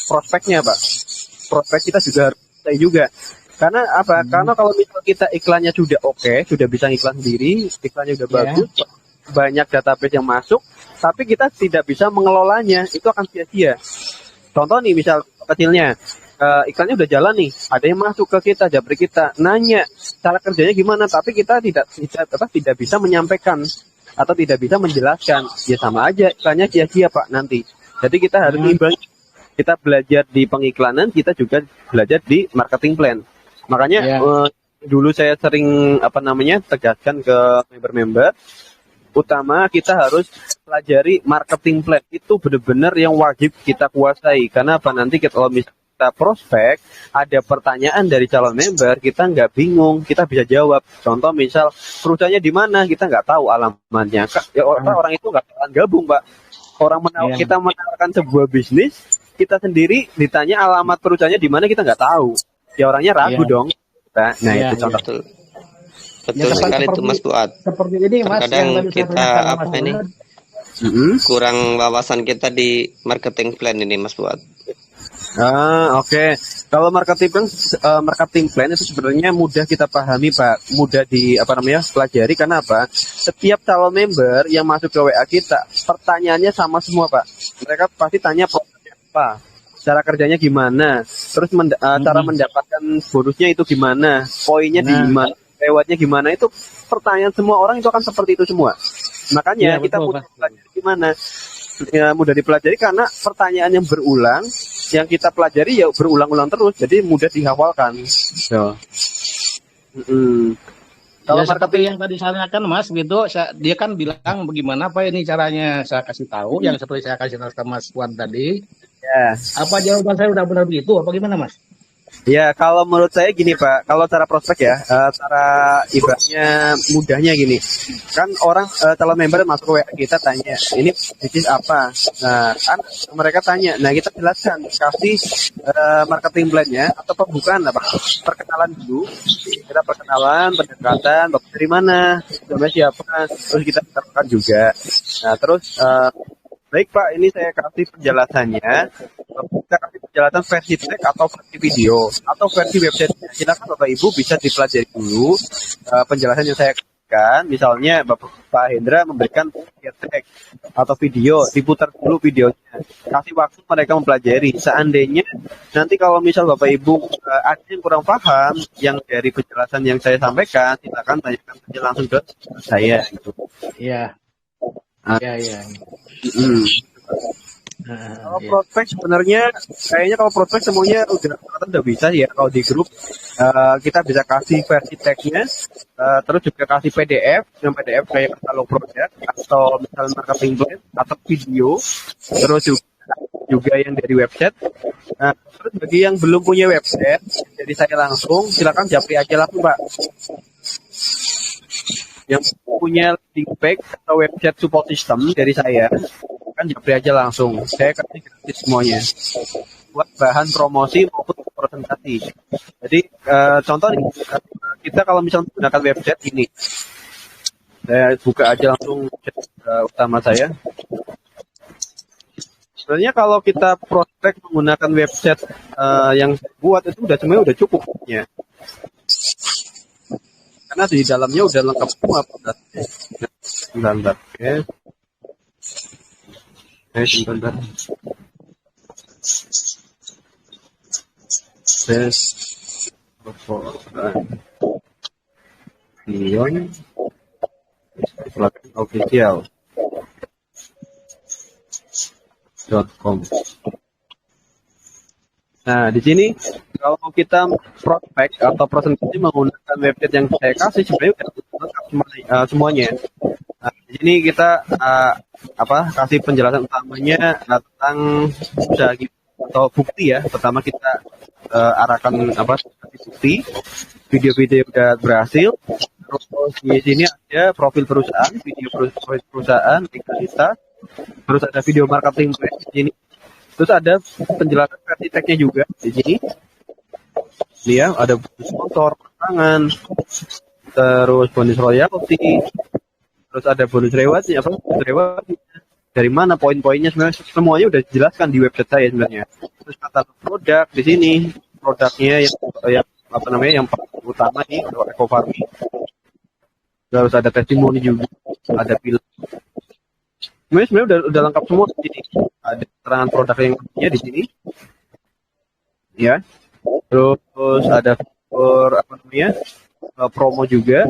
prospeknya Pak. Prospek kita juga harus karena apa? Karena kalau misalnya kita iklannya sudah sudah bisa iklan sendiri, iklannya sudah bagus, banyak database yang masuk, tapi kita tidak bisa mengelolanya, itu akan sia-sia. Contoh nih misal kecilnya, iklannya udah jalan nih, ada yang masuk ke kita, japri kita, nanya cara kerjanya gimana, tapi kita tidak bisa menyampaikan atau tidak bisa menjelaskan, ya sama aja iklannya sia-sia Pak nanti. Jadi kita harus imbangi. Kita belajar di pengiklanan, kita juga belajar di marketing plan. Makanya dulu saya sering tegaskan ke member-member, utama kita harus pelajari marketing plan, itu benar-benar yang wajib kita kuasai. Karena apa, nanti kalau kita prospek ada pertanyaan dari calon member, kita nggak bingung, kita bisa jawab. Contoh misal perusahaannya di mana, kita nggak tahu alamatnya, orang itu nggak akan gabung Pak. Kita menawarkan sebuah bisnis, kita sendiri ditanya alamat perusahaannya di mana, kita nggak tahu, ya orangnya ragu dong. Nah itu contoh. Betul sekali itu Mas Fuad. Seperti ini Mas, kadang yang kita kurang wawasan kita di marketing plan ini Mas Fuad. Oke. Kalau marketing plan itu sebenarnya mudah kita pahami Pak, mudah pelajari. Karena apa? Setiap calon member yang masuk ke WA kita, pertanyaannya sama semua Pak. Mereka pasti tanya produknya apa, cara kerjanya gimana, terus cara mendapatkan bonusnya itu gimana, poinnya di mana, lewatnya gimana, itu pertanyaan semua orang itu akan seperti itu semua. Makanya kita mudah pelajari gimana. Mudah dipelajari karena pertanyaan yang berulang, yang kita pelajari ya berulang-ulang terus, jadi mudah dihafalkan. Kalau seperti yang tadi saya tanyakan Mas gitu, dia kan bilang bagaimana Pak ini caranya, saya kasih tahu yang seperti saya kasih tahu ke Mas Fuad tadi. Apa jawaban saya udah benar begitu apa gimana Mas? Ya, kalau menurut saya gini Pak, kalau cara prospek ya, cara ibaratnya mudahnya gini, kan orang calon member masuk ke WA kita tanya, ini bisnis apa? Nah, kan mereka tanya, nah kita jelaskan, kasih marketing plan-nya atau pembukaan apa? Perkenalan dulu, kita perkenalan, pendekatan, bapak dari mana, namanya siapa, terus kita terangkan juga. Nah, terus baik Pak, ini saya kasih penjelasannya. Kita kasih penjelasan versi teks atau versi video atau versi website. Silakan Bapak Ibu bisa dipelajari dulu penjelasan yang saya kasihkan. Misalnya Pak Hendra memberikan teks atau video, diputar dulu videonya. Kasih waktu mereka mempelajari. Seandainya nanti kalau misal Bapak Ibu ada yang kurang paham yang dari penjelasan yang saya sampaikan, silakan tanyakan saja langsung ke saya. Gitu. Iya. Iya. Kalau prospek sebenarnya kayaknya kalau prospek semuanya udah bisa ya. Kalau di grup kita bisa kasih versi teksnya, terus juga kasih PDF kayak katalog produk atau misalnya marketing plan atau video, terus juga yang dari website. Terus bagi yang belum punya website, jadi saya langsung silakan japri aja langsung Pak. Yang punya link page atau website support system dari saya, kan japri aja langsung. Saya kasih gratis semuanya buat bahan promosi maupun presentasi. Jadi contoh nih, kita kalau misalnya menggunakan website ini, saya buka aja langsung utama saya. Sebenarnya kalau kita prospek menggunakan website yang saya buat itu sebenarnya udah cukup ya. Karena di dalamnya udah lengkap semua produknya. Bentar. Sebentar. Beyond official.com. Nah, di sini kalau kita prospek atau presentasi menggunakan website yang saya kasih sebenarnya udah lengkap semuanya. Nah, di sini kita kasih penjelasan utamanya tentang usaha atau bukti ya. Pertama kita arahkan bukti, video-video udah berhasil. Terus di sini ada profil perusahaan, video perusahaan, kita, terus ada video marketing plan di sini. Terus ada penjelasan versi teksnya juga di sini. Ini ya, ada bonus sponsor, tangan, terus bonus royalty, terus ada bonus rewardnya, dari mana poin-poinnya semuanya udah dijelaskan di website saya sebenarnya. Terus katalog produk di sini, produknya yang paling utama nih, Eco Farming. Terus ada testimoni juga, ada film. Sebenarnya udah lengkap semua di sini. Ada keterangan produk yang punya di sini. ya. Terus ada fitur apa namanya? Promo juga.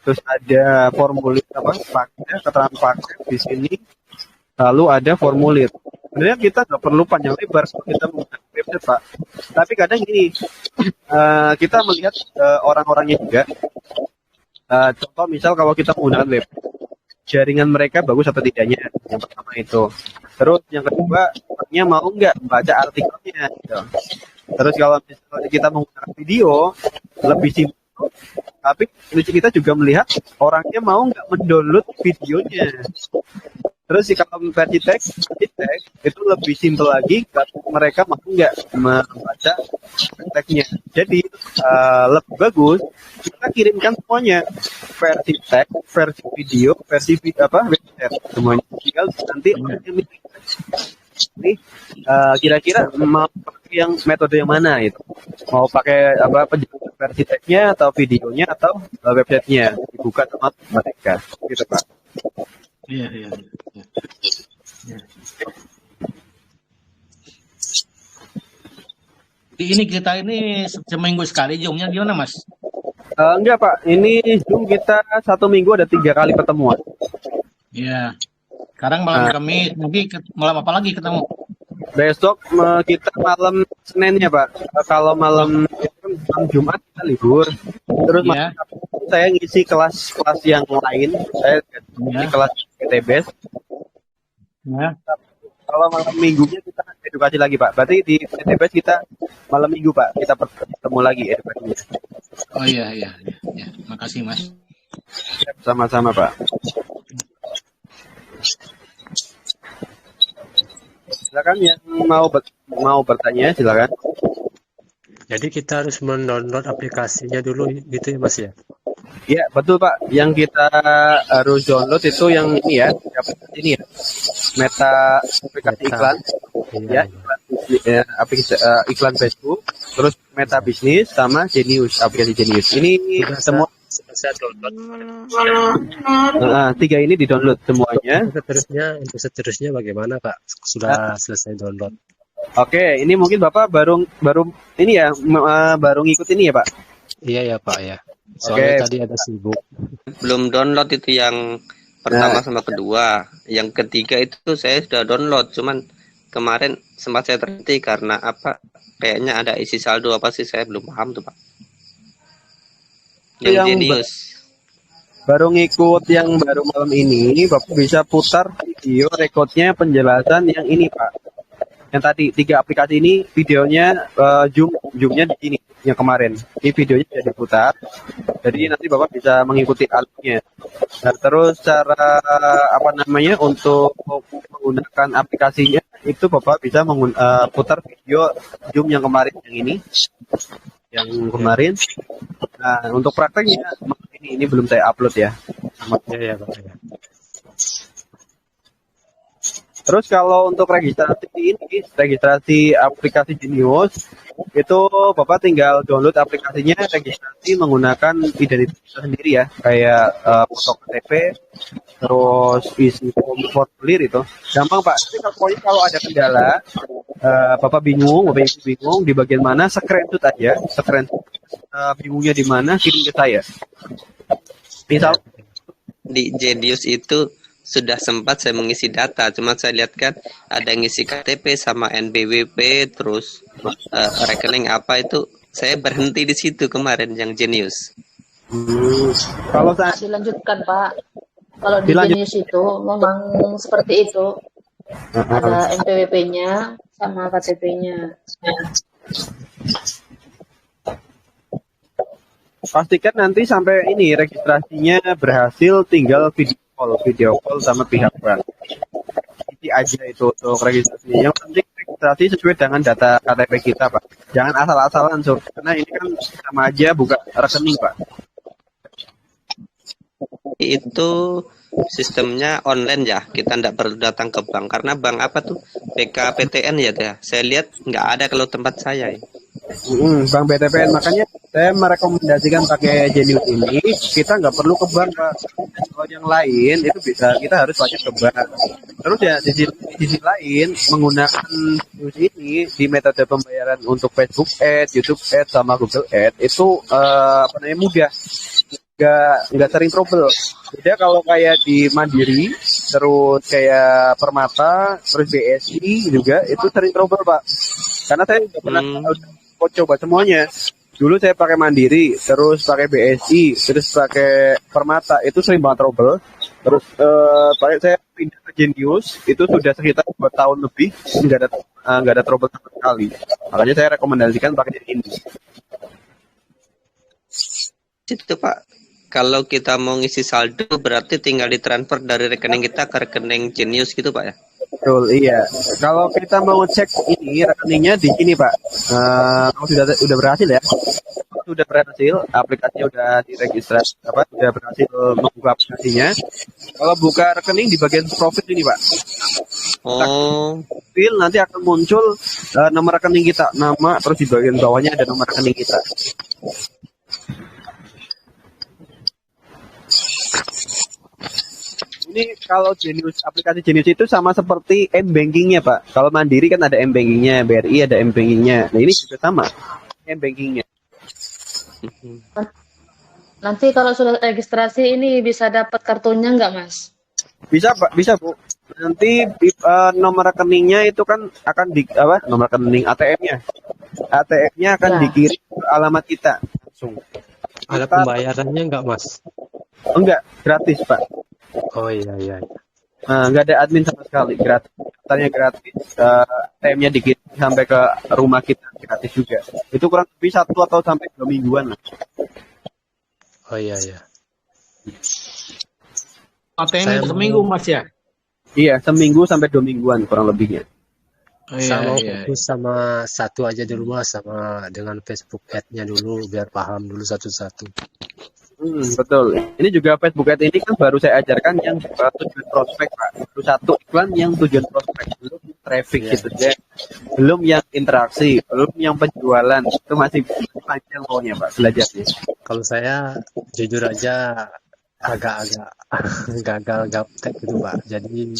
Terus ada formulir paket, keterangan paket di sini. Lalu ada formulir. Sebenarnya kita nggak perlu panjang lebar kalau kita menggunakan website, Pak. Tapi kadang gini, kita melihat orang-orangnya juga. Contoh misal kalau kita menggunakan web, jaringan mereka bagus atau tidaknya, yang pertama itu. Terus yang kedua, orangnya mau nggak baca artikelnya, gitu. Terus kalau misalnya kita menggunakan video, lebih simpel. Tapi kita juga melihat orangnya mau nggak mendownload videonya. Terus kalau versi teks itu lebih simpel lagi, mereka mau nggak membaca teksnya. Jadi lebih bagus kita kirimkan semuanya, versi teks, versi video, versi website semuanya. Tinggal nanti orangnya milih. Ini kira-kira mau pakai yang metode yang mana itu? Mau pakai penjelasan versi teksnya atau videonya atau websitenya dibuka sama mereka, gitu Pak. Iya. Ini kita ini seminggu sekali Zoom-nya gimana, Mas? Enggak Pak, ini Zoom kita 1 minggu ada 3 kali pertemuan. Iya. Sekarang malam Kamis, nanti malam apa lagi ketemu? Besok kita malam Seninnya Pak. Kalau malam Jumat kita libur. Terus Iya. saya ngisi kelas yang lain. Saya ngisi kelas PTBS. Ya. Kalau malam minggunya kita edukasi lagi Pak. Berarti di PTBS kita malam minggu Pak. Kita bertemu lagi edukasinya. Oh iya. Makasih Mas. Sama-sama Pak. Silakan yang mau bertanya silakan. Jadi kita harus mendownload aplikasinya dulu gitu ya Mas ya? Iya betul Pak. Yang kita harus download itu yang ini ya, ini ya, aplikasi iklan, Iya. iklan Facebook, terus Meta Bisnis sama Genius, aplikasi Genius. Ini semua Saya download. 3 ini di download semuanya. Untuk seterusnya bagaimana Pak? Sudah selesai download. Oke, ini mungkin Bapak baru ini ya, baru ngikut ini ya Pak. Iya ya Pak ya. Soalnya tadi ada sibuk. Belum download itu yang pertama sama kedua. Yang ketiga itu saya sudah download, cuman kemarin sempat saya terhenti karena kayaknya ada isi saldo apa sih, saya belum paham tuh Pak. Yang Genius. Baru ngikut yang baru malam ini, Bapak bisa putar video rekodnya penjelasan yang ini Pak. Yang tadi 3 aplikasi ini videonya zoomnya di sini yang kemarin. Ini videonya bisa diputar. Jadi nanti Bapak bisa mengikuti alurnya. Nah, terus cara untuk menggunakan aplikasinya itu Bapak bisa putar video zoom yang kemarin yang ini. Yang kemarin. Nah, untuk prakteknya ini belum saya upload ya. Iya Pak ya. Terus kalau untuk registrasi aplikasi Genius itu Bapak tinggal download aplikasinya, registrasi menggunakan identitas sendiri ya, kayak foto KTP, terus isi formulir itu. Gampang Pak. Tapi kalau ada kendala, Bapak bingung di bagian mana, screenshot aja, bingungnya di mana, kirim ke saya. Misal Di Genius itu sudah sempat saya mengisi data, cuma saya lihat kan ada yang ngisi KTP sama NPWP, terus rekening apa itu, saya berhenti di situ kemarin yang Genius. Kalau saya Dilanjutkan Pak. Kalau di Genius itu memang seperti itu. Ada NPWP-nya sama KTP-nya. pastikan nanti sampai ini registrasinya berhasil, tinggal video call sama pihak bank. Ini aja itu untuk registrasinya. Yang penting registrasi sesuai dengan data KTP kita Pak. Jangan asal-asalan karena ini kan sama aja buka rekening Pak. Itu sistemnya online ya, kita tidak perlu datang ke bank, karena bank apa tuh BKPTN ya, saya lihat nggak ada kalau tempat saya ya. Bank BTPN, makanya saya merekomendasikan pakai Genius ini. Kita nggak perlu ke bank Pak. Kalau yang lain itu bisa, kita harus pakai ke bank. Terus ya di sisi lain menggunakan Genius ini di metode pembayaran untuk Facebook Ads, YouTube Ads sama Google Ads itu apa namanya mudah, nggak sering trouble. Beda kalau kayak di Mandiri, terus kayak Permata, terus BSI juga itu sering trouble Pak. Karena saya udah pernah coba semuanya. Dulu saya pakai Mandiri, terus pakai BSI, terus pakai Permata, itu sering banget trouble. Terus pakai saya pindah ke Genius, itu sudah sekitar 2 tahun lebih nggak ada trouble sama sekali. Makanya saya rekomendasikan pakai ini. Itu Pak, kalau kita mau ngisi saldo berarti tinggal ditransfer dari rekening kita ke rekening Genius gitu Pak ya? Betul, iya. Kalau kita mau cek ini rekeningnya di sini Pak. Kalau sudah berhasil ya. Sudah berhasil, aplikasinya udah diregistrasi, sudah berhasil membuka aplikasinya. Kalau buka rekening di bagian profit ini Pak. Profil nanti akan muncul nomor rekening kita, nama, terus di bagian bawahnya ada nomor rekening kita. Ini kalau Genius, aplikasi Genius itu sama seperti M-Bankingnya Pak. Kalau Mandiri kan ada M-Bankingnya, BRI ada M-Bankingnya. Nah ini juga sama, M-Bankingnya. Nanti kalau sudah registrasi ini bisa dapat kartunya nggak Mas? Bisa Pak, bisa Bu. Nanti nomor rekeningnya itu kan akan nomor rekening ATM-nya. ATM-nya akan dikirim ke alamat kita langsung. Ada pembayarannya nggak Mas? Enggak, gratis Pak. Oh iya. Nggak ada admin sama sekali, gratis. Daftarnya gratis, ATM-nya dikirim sampai ke rumah kita gratis juga. Itu kurang lebih 1 atau sampai 2 mingguan lah. Oh iya. ATM seminggu Mas ya? Iya, seminggu sampai 2 mingguan kurang lebihnya. Sama fokus sama satu aja dulu Mas, sama dengan Facebook Ad-nya dulu biar paham dulu satu-satu. Betul. Ini juga Facebook Ads ini kan baru saya ajarkan yang tujuan prospek Pak. Baru satu iklan yang tujuan prospek, belum traffic gitu ya. Belum yang interaksi, belum yang penjualan. Itu masih panjang maunya Pak belajarnya. Kalau saya jujur aja agak-agak gagal gaptek gitu Pak. Jadi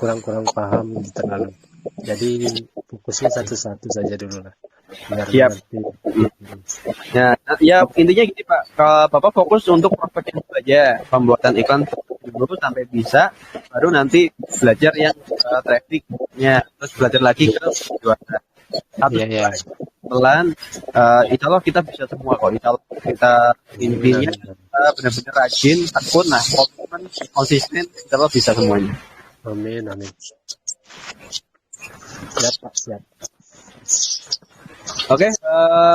kurang paham terlalu. Jadi fokusnya satu-satu saja dulu lah. Biar ngerti. Nah, ya intinya gini Pak, kalau Bapak fokus untuk prospek yang aja, pembuatan iklan dulu sampai bisa, baru nanti belajar yang trafficnya, terus belajar lagi ke penjualan. Pelan, insya Allah kita bisa semua kok. Insya Allah kita intinya benar-benar rajin, tekun, konsisten, insya Allah bisa semuanya. Amin. Siap. Oke,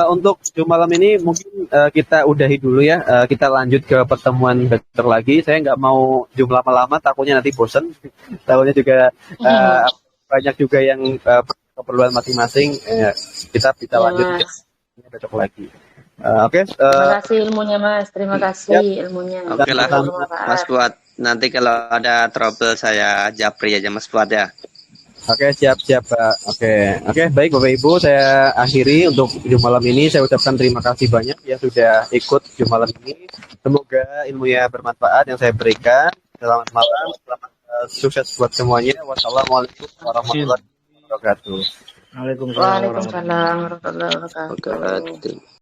untuk Zoom malam ini mungkin kita udahi dulu ya. Kita lanjut ke pertemuan besok lagi. Saya nggak mau Zoom lama-lama, takutnya nanti bosen. Takutnya juga banyak juga yang keperluan masing-masing. Ya, kita bisa lanjut besok lagi. Terima kasih ilmunya Mas. Terima kasih ilmunya. Oke lah, Mas Fuad. Nanti kalau ada trouble saya japri aja Mas Fuad ya. Oke, siap Pak. Oke, baik Bapak Ibu, saya akhiri untuk Zoom malam ini. Saya ucapkan terima kasih banyak yang sudah ikut Zoom malam ini. Semoga ilmunya bermanfaat yang saya berikan. Selamat malam, selamat sukses buat semuanya. Wassalamualaikum warahmatullahi wabarakatuh. Waalaikumsalam warahmatullahi wabarakatuh.